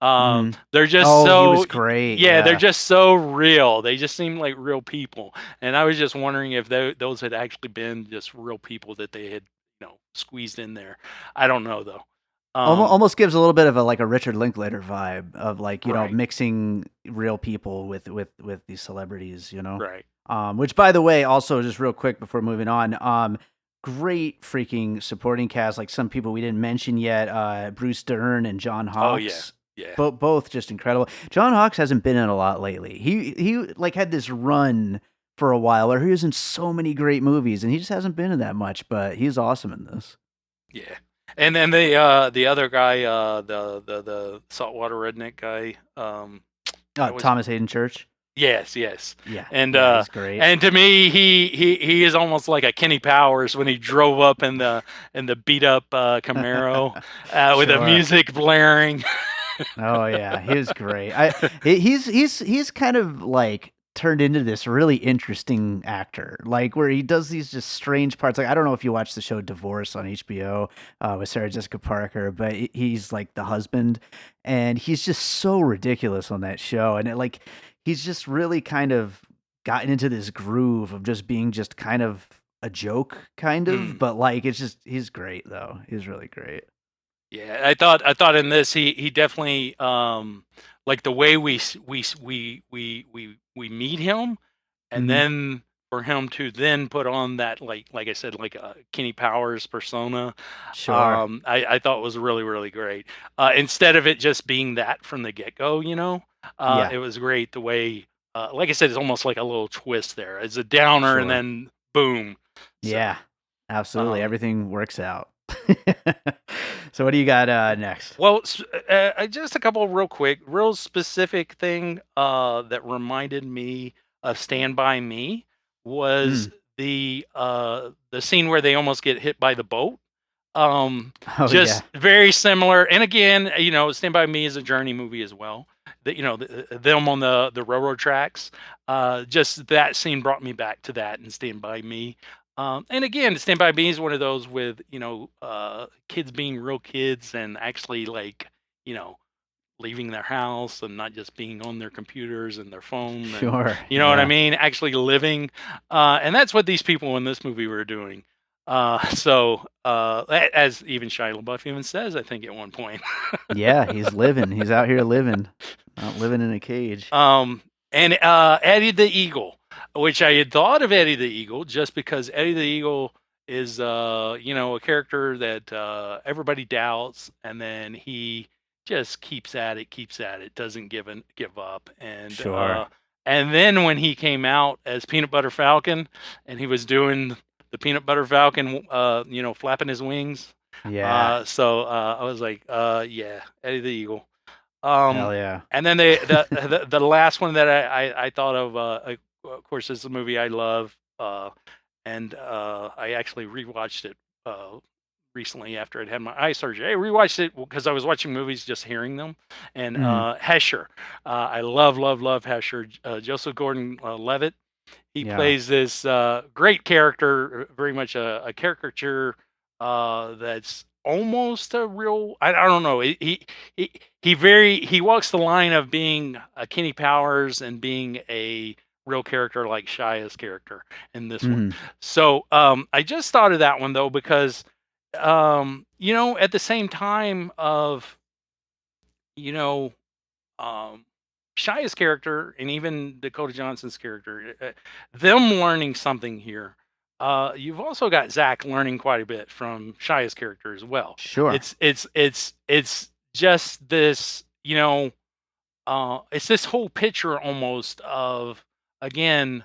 Hmm. They're just Oh, he was so great. yeah, they're Yeah, just so real. They just seem like real people, and I was just wondering if those had actually been just real people that they had squeezed in there. I don't know though. almost Um, almost gives a little bit of a Richard Linklater vibe of like right, mixing real people with these celebrities. right. Which, by the way, also just real quick before moving on, great freaking supporting cast. Like some people we didn't mention yet, Bruce Dern and John Oh yeah, Hawkes. yeah, Both just incredible. John Hawkes hasn't been in a lot lately. He like had this run for a while where he was in so many great movies, and he just hasn't been in that much. But he's awesome in this. yeah. And then the other guy, the saltwater redneck guy, that was Thomas Hayden Church. yes. Yeah, And yeah, he's great. to me he is almost like a Kenny Powers when he drove up in the beat up Camaro with the Sure. music blaring. Oh yeah, he was great. He's kind of like turned into this really interesting actor, like where he does these just strange parts. Like I don't know if you watch the show Divorce on HBO with Sarah Jessica Parker, but he's like the husband, and he's just so ridiculous on that show, and he's just really kind of gotten into this groove of just being just kind of a joke, kind of, Mm. but like it's just he's great though. He's really great. Yeah, I thought in this he definitely like the way we meet him, and Hmm. then for him to then put on that like I said like a Kenny Powers persona, Sure. I thought was really really great. Instead of it just being that from the get go, Yeah. it was great the way like I said, it's almost like a little twist there. It's a downer and Sure. then boom. So Yeah, absolutely. um, Everything works out. So what do you got next? Well, just a couple real quick, real specific thing that reminded me of Stand By Me was Mm. the scene where they almost get hit by the boat. Oh yeah, Just very similar. And again, Stand By Me is a journey movie as well. Them on the railroad tracks. Just that scene brought me back to that and Stand By Me. And again, Stand By Me is one of those with kids being real kids and actually like you know leaving their house and not just being on their computers and their phone and sure. you know what I Yeah, mean, actually living. And that's what these people in this movie were doing. As even Shia LaBeouf even says, I think at one point. yeah. He's living. He's out here living, not living in a cage. Um, and Eddie the Eagle, which I had thought of Eddie the Eagle just because Eddie the Eagle is a character that everybody doubts, and then he just keeps at it, doesn't give up, Sure. and then when he came out as Peanut Butter Falcon, and he was doing the Peanut Butter Falcon, flapping his wings. Yeah. I was like, yeah, Eddie the Eagle. Hell Um, yeah. and then the last one that I thought of, of course, is a movie I love, and I actually rewatched it recently after I'd had my eye surgery. I rewatched it because I was watching movies just hearing them, and Mm. Hesher. I love Hesher. Joseph Gordon-Levitt. He Yeah. plays this great character, very much a caricature that's almost a real. I don't know. He walks the line of being a Kenny Powers and being a real character like Shia's character in this one. Hmm. So I just thought of that one though because at the same time of you know um, Shia's character and even Dakota Johnson's character, them learning something here. You've also got Zack learning quite a bit from Shia's character as well. Sure. It's just this, it's this whole picture almost of again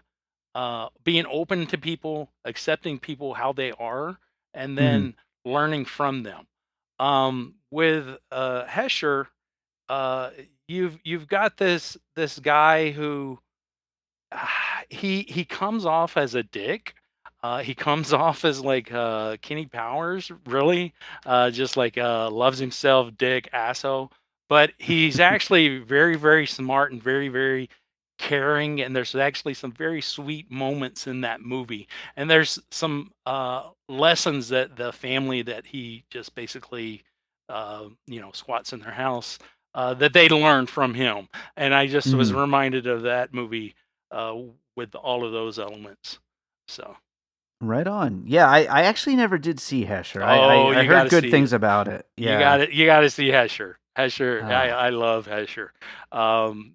being open to people, accepting people how they are, and Hmm. then learning from them. With Hesher, uh, you've got this guy who he comes off as a dick. He comes off as like Kenny Powers, really, just like loves himself, dick, asshole. But he's actually very, very smart and very, very caring. And there's actually some very sweet moments in that movie. And there's some lessons that the family that he just basically, squats in their house, that they learned from him. And I just was Hmm. reminded of that movie uh, with all of those elements. So, Right on. Yeah, I actually never did see Hesher. oh, I you got heard to good see things it. about it. You Yeah. got it. You got to see Hesher. Hesher. Ah, I love Hesher.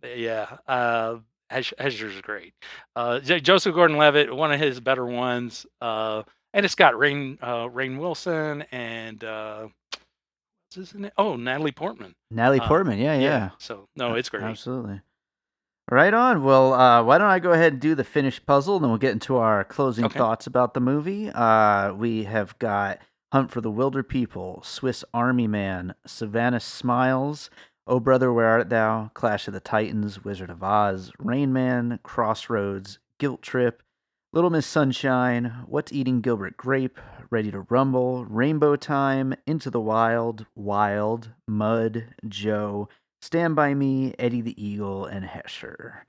Yeah. Hesher's great. Joseph Gordon-Levitt, one of his better ones. And it's got Rainn Wilson and what's his name? Oh, Natalie Portman. Natalie Uh, Portman. Yeah, yeah. yeah. So no, it's great. Absolutely. Right on. Well, why don't I go ahead and do the finished puzzle, and then we'll get into our closing Okay. thoughts about the movie. We have got Hunt for the Wilderpeople, Swiss Army Man, Savannah Smiles, Oh Brother, Where Art Thou, Clash of the Titans, Wizard of Oz, Rain Man, Crossroads, Guilt Trip, Little Miss Sunshine, What's Eating Gilbert Grape, Ready to Rumble, Rainbow Time, Into the Wild, Wild, Mud, Joe, Stand By Me, Eddie the Eagle, and Hesher.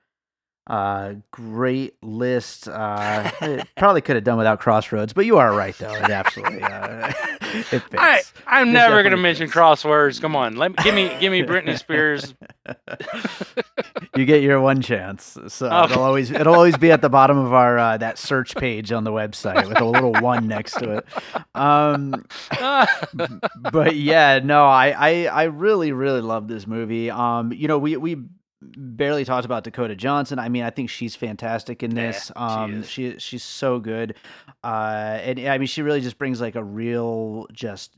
Great list. It probably could have done without Crossroads, but you are right though. It absolutely it fits. I'm It never gonna definitely mention fits. crosswords. Come on, give me Britney Spears. You get your one chance. So Okay. it'll always be at the bottom of our that search page on the website with a little one next to it. Um, but yeah, no, I really really love this movie. We barely talked about Dakota Johnson. I mean, I think she's fantastic in Yeah, this. she is. She's so good. And I mean, she really just brings like a real just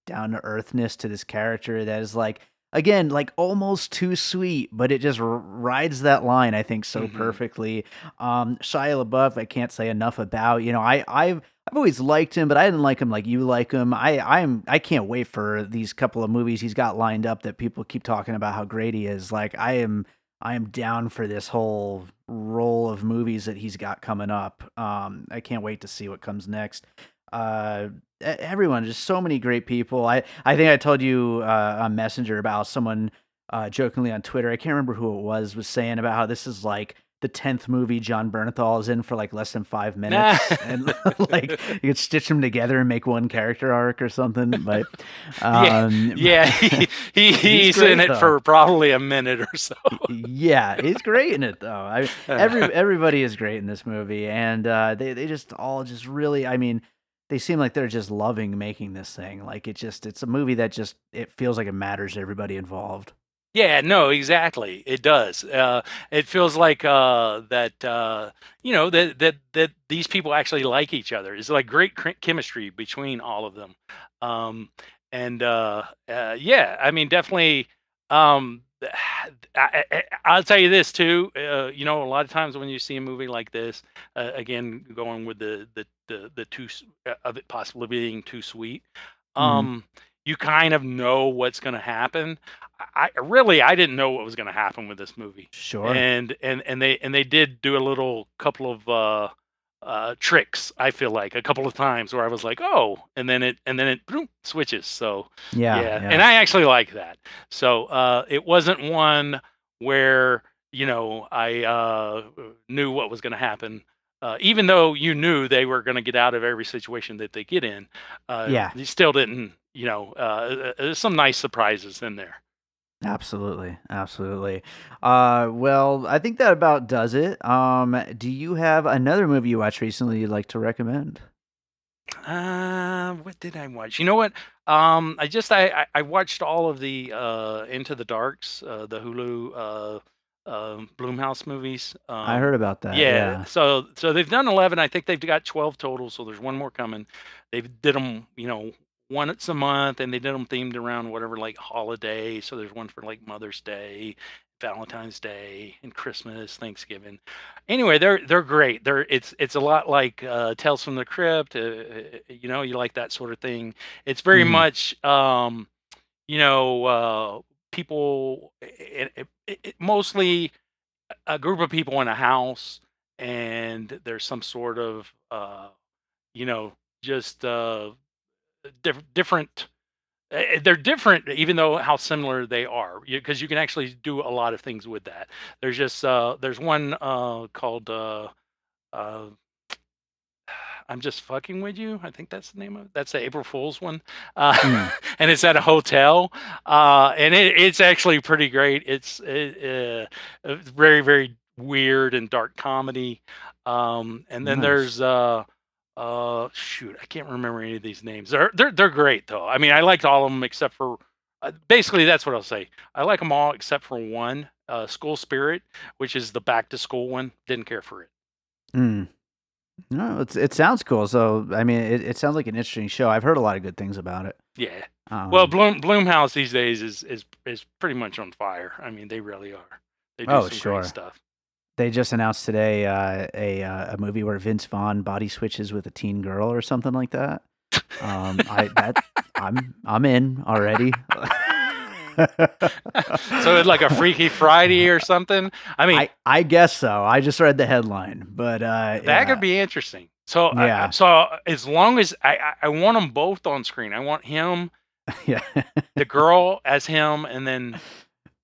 down to earthness to this character that is like again like almost too sweet, but it just rides that line I think so Hmm. perfectly. Shia LaBeouf, I can't say enough about. I've always liked him, but I didn't like him like you like him. I can't wait for these couple of movies he's got lined up that people keep talking about how great he is. Like I am down for this whole roll of movies that he's got coming up. I can't wait to see what comes next. Everyone, just so many great people. I think I told you on Messenger about someone jokingly on Twitter. I can't remember who it was saying about how this is like the 10th movie John Bernthal is in for like less than 5 minutes, and like you could stitch them together and make one character arc or something. But Yeah, um, yeah. he's He's in great it though. for probably a minute or so. Yeah, he's great in it though. Everybody is great in this movie, and they just all just really. I mean, they seem like they're just loving making this thing. Like it's a movie that just it feels like it matters to everybody involved. Yeah, no, exactly. It does. It feels like that that these people actually like each other. It's like great chemistry between all of them. Um, yeah, I mean, definitely. Um, I'll tell you this too. A lot of times when you see a movie like this, again, going with the of it possibly being too sweet, Hmm. um, you kind of know what's going to happen. I didn't know what was going to happen with this movie, Sure. and they did do a little couple of tricks. I feel like a couple of times where I was like, oh, and then it boom, switches. So Yeah. yeah, and Yeah. I actually like that. So it wasn't one where I knew what was going to happen. Even though you knew they were going to get out of every situation that they get in, Yeah. you still didn't. there's some nice surprises in there. Absolutely, absolutely. Well, I think that about does it. Do you have another movie you watched recently you'd like to recommend? What did I watch? You know what? I watched all of the Into the Darks, the Hulu Bloomhouse movies. I heard about that. Yeah, Yeah. so they've done 11. I think they've got 12 total. So there's one more coming. They did them, once a month, and they did them themed around whatever like holiday. So there's one for like Mother's Day, Valentine's Day, and Christmas, Thanksgiving. Anyway, they're great. It's a lot like Tales from the Crypt. You like that sort of thing. It's very Mhm. much people, mostly a group of people in a house, and there's some sort of you know just different. They're different, even though how similar they are, because you can actually do a lot of things with that. There's one called uh, I'm Just Fucking With You. I think that's the name of it. That's the April Fool's one. Mm. And it's at a hotel. And it's actually pretty great. It's very, very weird and dark comedy. And then Nice. there's shoot, I can't remember any of these names. They're great though. I mean, I liked all of them except for basically that's what I'll say. I like them all except for one, School Spirit, which is the back to school one. Didn't care for it. Mm. No, it sounds cool. So, I mean, it sounds like an interesting show. I've heard a lot of good things about it. Yeah. Well, Um, Bloomhouse these days is pretty much on fire. I mean, they really are. They do oh, some great sure. stuff. They just announced today a movie where Vince Vaughn body switches with a teen girl or something like that. I that I'm in already. So it's like a Freaky Friday or something. I mean, I guess so. I just read the headline, but that could yeah, be interesting. So, yeah, as long as I want them both on screen, I want him, yeah. the girl as him, and then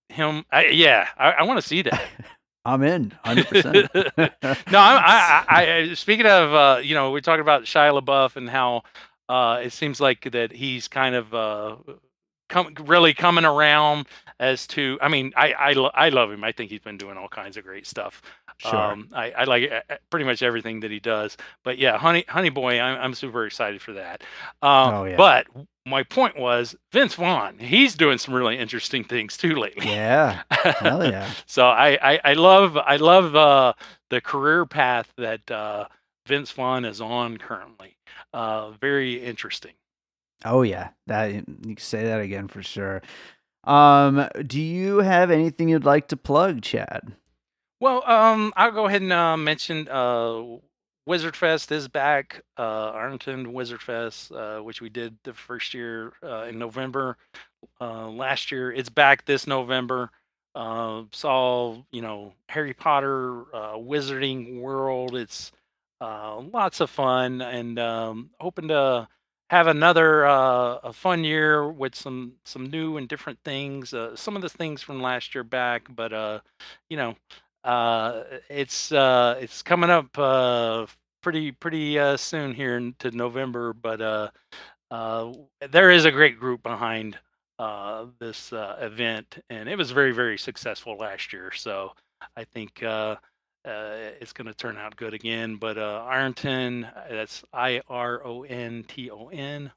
him. I want to see that. I'm in 100%. No, speaking of, we're talking about Shia LaBeouf and how it seems like that he's kind of really coming around as to. I mean, I love him. I think he's been doing all kinds of great stuff. Sure. I like pretty much everything that he does. But yeah, Honey Boy, I'm super excited for that. Oh yeah. But my point was Vince Vaughn. He's doing some really interesting things too lately. Yeah. Hell yeah. So I love the career path that Vince Vaughn is on currently. Very interesting. Oh yeah. That you can say that again for sure. Do you have anything you'd like to plug, Chad? Well, I'll go ahead and mention Wizard Fest is back. Ironton Wizardfest, which we did the first year in November last year. It's back this November. Saw Harry Potter Wizarding World. It's lots of fun, and hoping to have another a fun year with some new and different things. Some of the things from last year back, but you know it's coming up pretty soon here into November, but uh, there is a great group behind this event, and it was very, very successful last year. So I think it's going to turn out good again. But Ironton, that's IRONTON,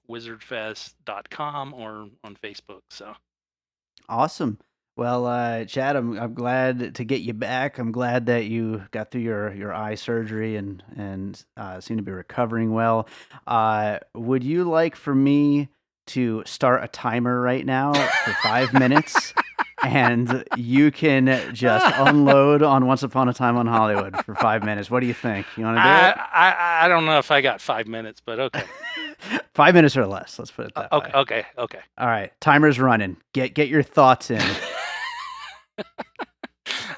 wizardfest.com or on Facebook. So Awesome. Well, Chad, I'm glad to get you back. I'm glad that you got through your eye surgery and seem to be recovering well. Would you like for me to start a timer right now for 5 minutes, and you can just unload on Once Upon a Time on Hollywood for 5 minutes? What do you think? You want to do I, it? I don't know if I got 5 minutes, but okay. 5 minutes or less. Let's put it that Okay, way. okay, okay. All right, timer's running. Get your thoughts in.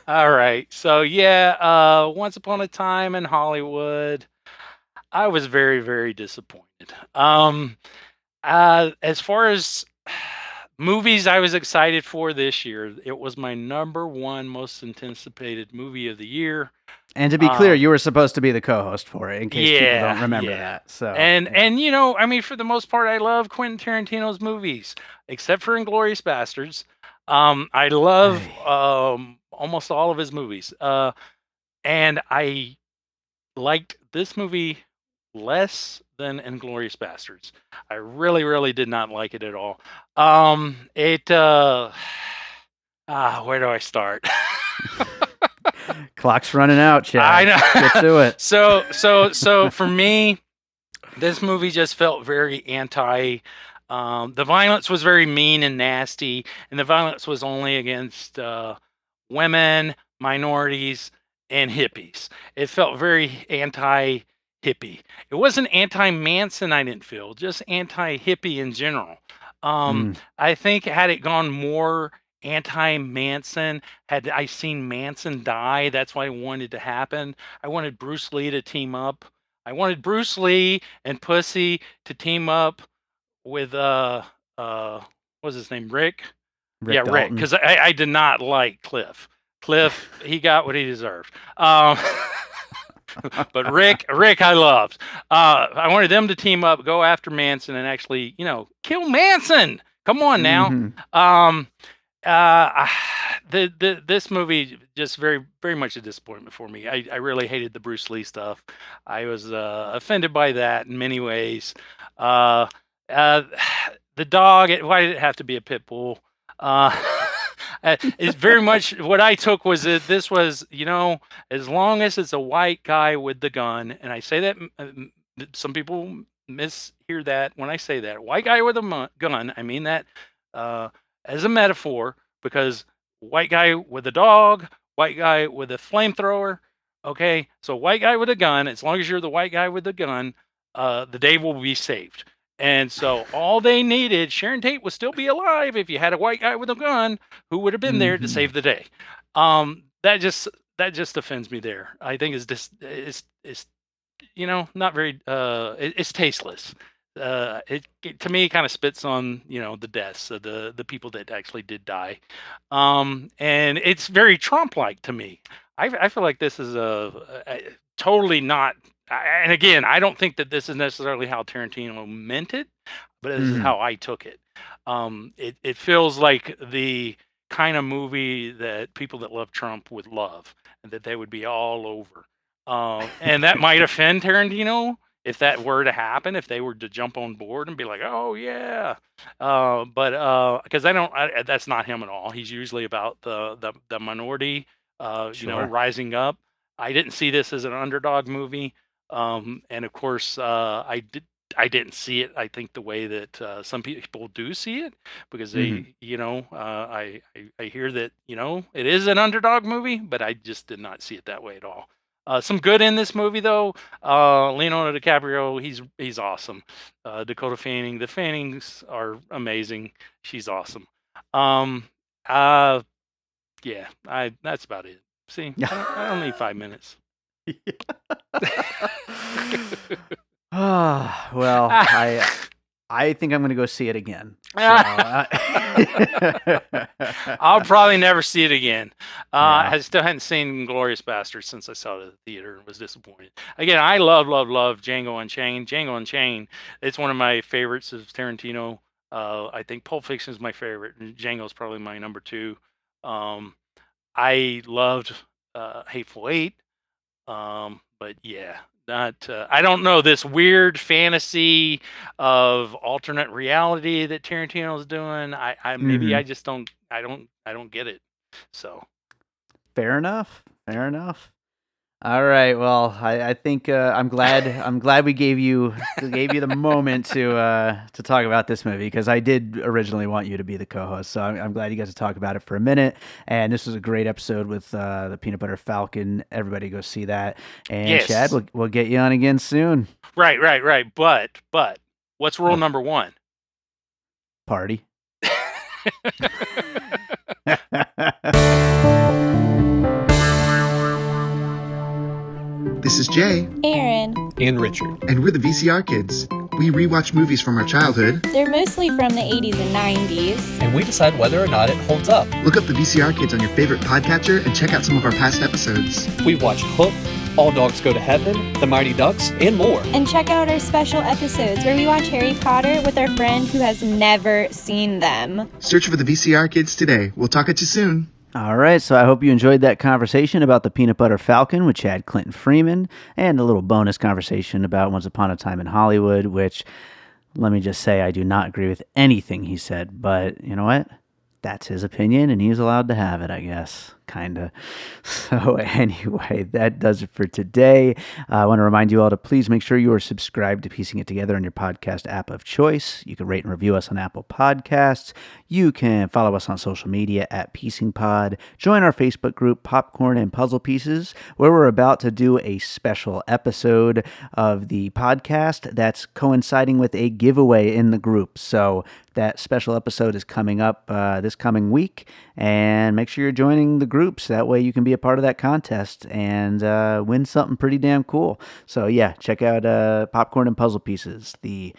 All right. So yeah, Once Upon a Time in Hollywood, I was very, very disappointed. As far as movies I was excited for this year. It was my number one most anticipated movie of the year. And to be clear, you were supposed to be the co-host for it, in case people don't remember that. So, and you know, I mean, for the most part, I love Quentin Tarantino's movies, except for *Inglourious Bastards*. I love almost all of his movies, and I liked this movie less than *Inglourious Bastards*. I really, really did not like it at all. Where do I start? Clock's running out, Chad. I know. Get to it. So for me, this movie just felt very anti. The violence was very mean and nasty, and the violence was only against women, minorities, and hippies. It felt very anti-hippie. It wasn't anti-Manson, I didn't feel, just anti-hippie in general. I think had it gone more anti-Manson, had I seen Manson die, that's what I wanted to happen. I wanted Bruce Lee to team up. I wanted Bruce Lee and Pussy to team up with what's his name? Rick? Rick, because I did not like Cliff. Cliff, he got what he deserved. But Rick I loved. I wanted them to team up, go after Manson, and actually, kill Manson. Come on now. This movie just very, very much a disappointment for me. I really hated the Bruce Lee stuff. I was offended by that in many ways. The dog, why did it have to be a pit bull? It's very much what I took was that this was, as long as it's a white guy with the gun, and I say that some people mishear that when I say that, white guy with a gun, I mean that as a metaphor, because white guy with a dog, white guy with a flamethrower, okay? So white guy with a gun, as long as you're the white guy with the gun, the day will be saved. And so all they needed, Sharon Tate would still be alive if you had a white guy with a gun who would have been there to save the day. That just offends me there. I think it's not very it's tasteless. It to me kind of spits on the deaths of the people that actually did die, and it's very Trump-like to me. I feel like this is a totally not. And again, I don't think that this is necessarily how Tarantino meant it, but this is how I took it. It feels like the kind of movie that people that love Trump would love, and that they would be all over. And that might offend Tarantino if that were to happen, if they were to jump on board and be like, "Oh yeah," but because that's not him at all. He's usually about the minority, Sure. rising up. I didn't see this as an underdog movie. And of course, I didn't see it, I think, the way that some people do see it, because they, I hear that, it is an underdog movie, but I just did not see it that way at all. Some good in this movie, though. Leonardo DiCaprio, he's awesome. Dakota Fanning, the Fannings are amazing. She's awesome. Yeah, that's about it. See, I don't need 5 minutes. Well, I think I'm going to go see it again. So, I'll probably never see it again. I still hadn't seen *Inglourious Bastards* since I saw it at the theater and was disappointed. Again, I love Django Unchained. Django Unchained, it's one of my favorites of Tarantino. I think Pulp Fiction is my favorite, and Django is probably my number 2. I loved Hateful Eight. But yeah, not I don't know, this weird fantasy of alternate reality that Tarantino's doing. I maybe I just don't get it. So fair enough. All right. Well, I think I'm glad we gave you the moment to talk about this movie, because I did originally want you to be the co-host. So I'm glad you got to talk about it for a minute. And this was a great episode with the Peanut Butter Falcon. Everybody go see that. And yes. Chad, we'll get you on again soon. Right. But what's rule number 1? Party. This is Jay, Aaron, and Richard, and we're the VCR Kids. We rewatch movies from our childhood. They're mostly from the 80s and 90s. And we decide whether or not it holds up. Look up the VCR Kids on your favorite podcatcher and check out some of our past episodes. We've watched Hook, All Dogs Go to Heaven, The Mighty Ducks, and more. And check out our special episodes where we watch Harry Potter with our friend who has never seen them. Search for the VCR Kids today. We'll talk at you soon. All right, so I hope you enjoyed that conversation about the Peanut Butter Falcon, which had Clinton Freeman, and a little bonus conversation about Once Upon a Time in Hollywood, which, let me just say, I do not agree with anything he said, but you know what? That's his opinion, and he's allowed to have it, I guess. Kinda. So anyway, that does it for today. I want to remind you all to please make sure you are subscribed to Piecing It Together on your podcast app of choice. You can rate and review us on Apple Podcasts. You can follow us on social media at Piecing Pod. Join our Facebook group, Popcorn and Puzzle Pieces, where we're about to do a special episode of the podcast that's coinciding with a giveaway in the group. So that special episode is coming up this coming week, and make sure you're joining the groups. That way you can be a part of that contest and win something pretty damn cool. So yeah, check out Popcorn and Puzzle Pieces, the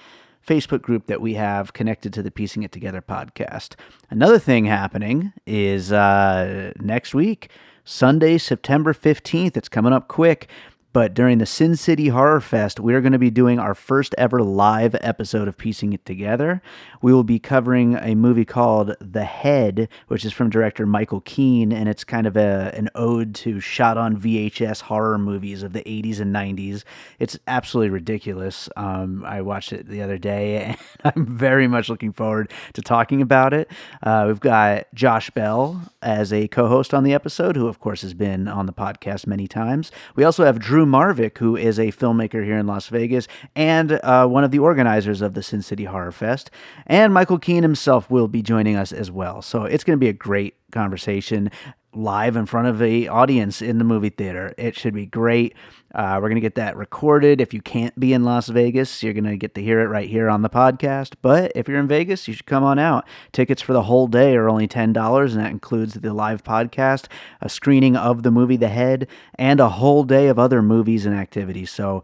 Facebook group that we have connected to the Piecing It Together podcast. Another thing happening is next week, Sunday, September 15th. It's coming up quick. But during the Sin City Horror Fest, we are going to be doing our first ever live episode of Piecing It Together. We will be covering a movie called The Head, which is from director Michael Keane, and it's kind of an ode to shot on VHS horror movies of the 80s and 90s. It's absolutely ridiculous. I watched it the other day, and I'm very much looking forward to talking about it. We've got Josh Bell as a co-host on the episode, who of course has been on the podcast many times. We also have Drew Marvick, who is a filmmaker here in Las Vegas and one of the organizers of the Sin City Horror Fest. And Michael Keane himself will be joining us as well. So it's going to be a great conversation live in front of an audience in the movie theater. It should be great. We're going to get that recorded. If you can't be in Las Vegas, you're going to get to hear it right here on the podcast. But if you're in Vegas, you should come on out. Tickets for the whole day are only $10, and that includes the live podcast, a screening of the movie The Head, and a whole day of other movies and activities. So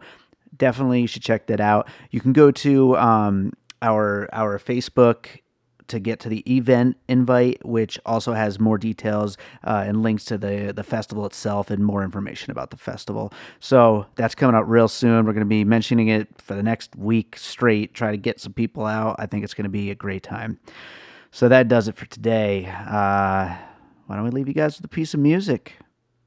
definitely you should check that out. You can go to our Facebook to get to the event invite, which also has more details and links to the festival itself and more information about the festival. So that's coming up real soon. We're going to be mentioning it for the next week straight, try to get some people out. I think it's going to be a great time. So that does it for today. Why don't we leave you guys with a piece of music?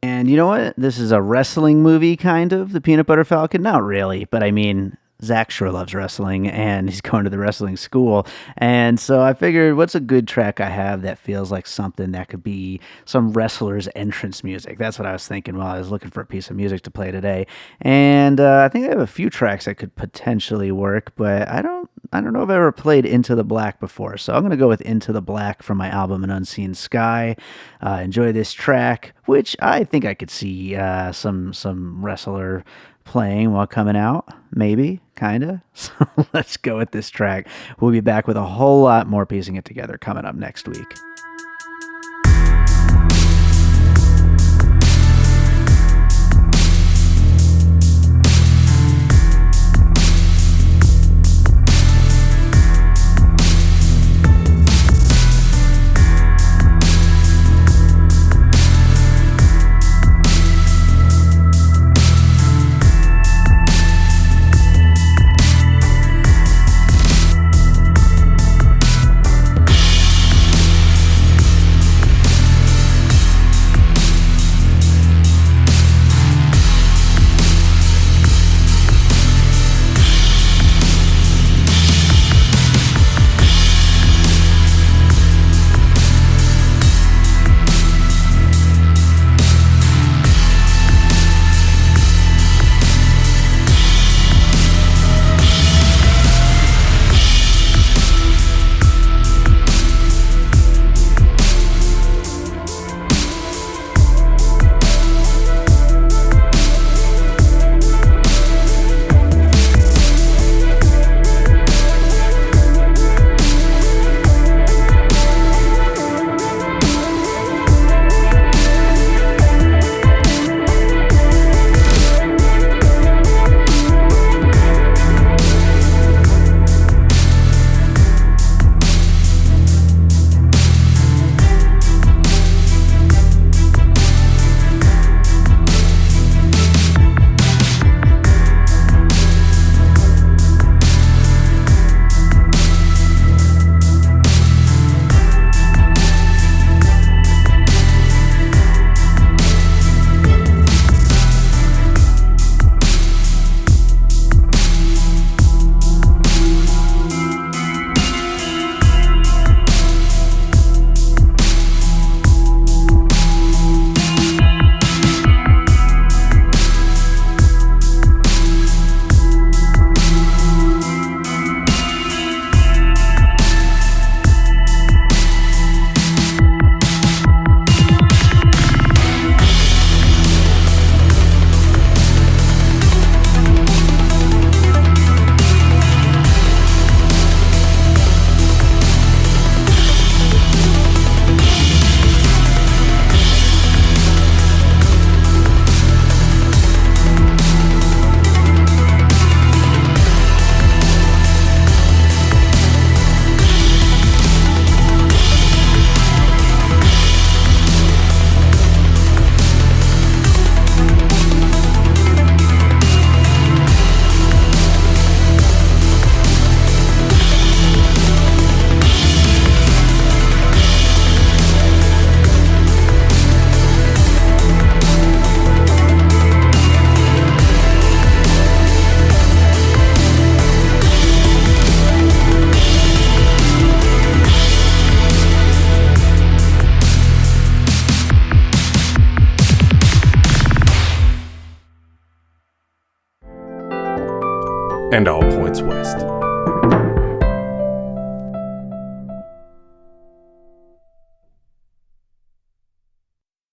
And you know what? This is a wrestling movie, kind of, the Peanut Butter Falcon. Not really, but I mean, Zack sure loves wrestling, and he's going to the wrestling school. And so I figured, what's a good track I have that feels like something that could be some wrestler's entrance music? That's what I was thinking while I was looking for a piece of music to play today. And I think I have a few tracks that could potentially work, but I don't know if I've ever played Into the Black before. So I'm going to go with Into the Black from my album An Unseen Sky. Enjoy this track, which I think I could see some wrestler playing while coming out, maybe, kinda. So let's go with this track. We'll be back with a whole lot more Piecing It Together coming up next week. and all points west.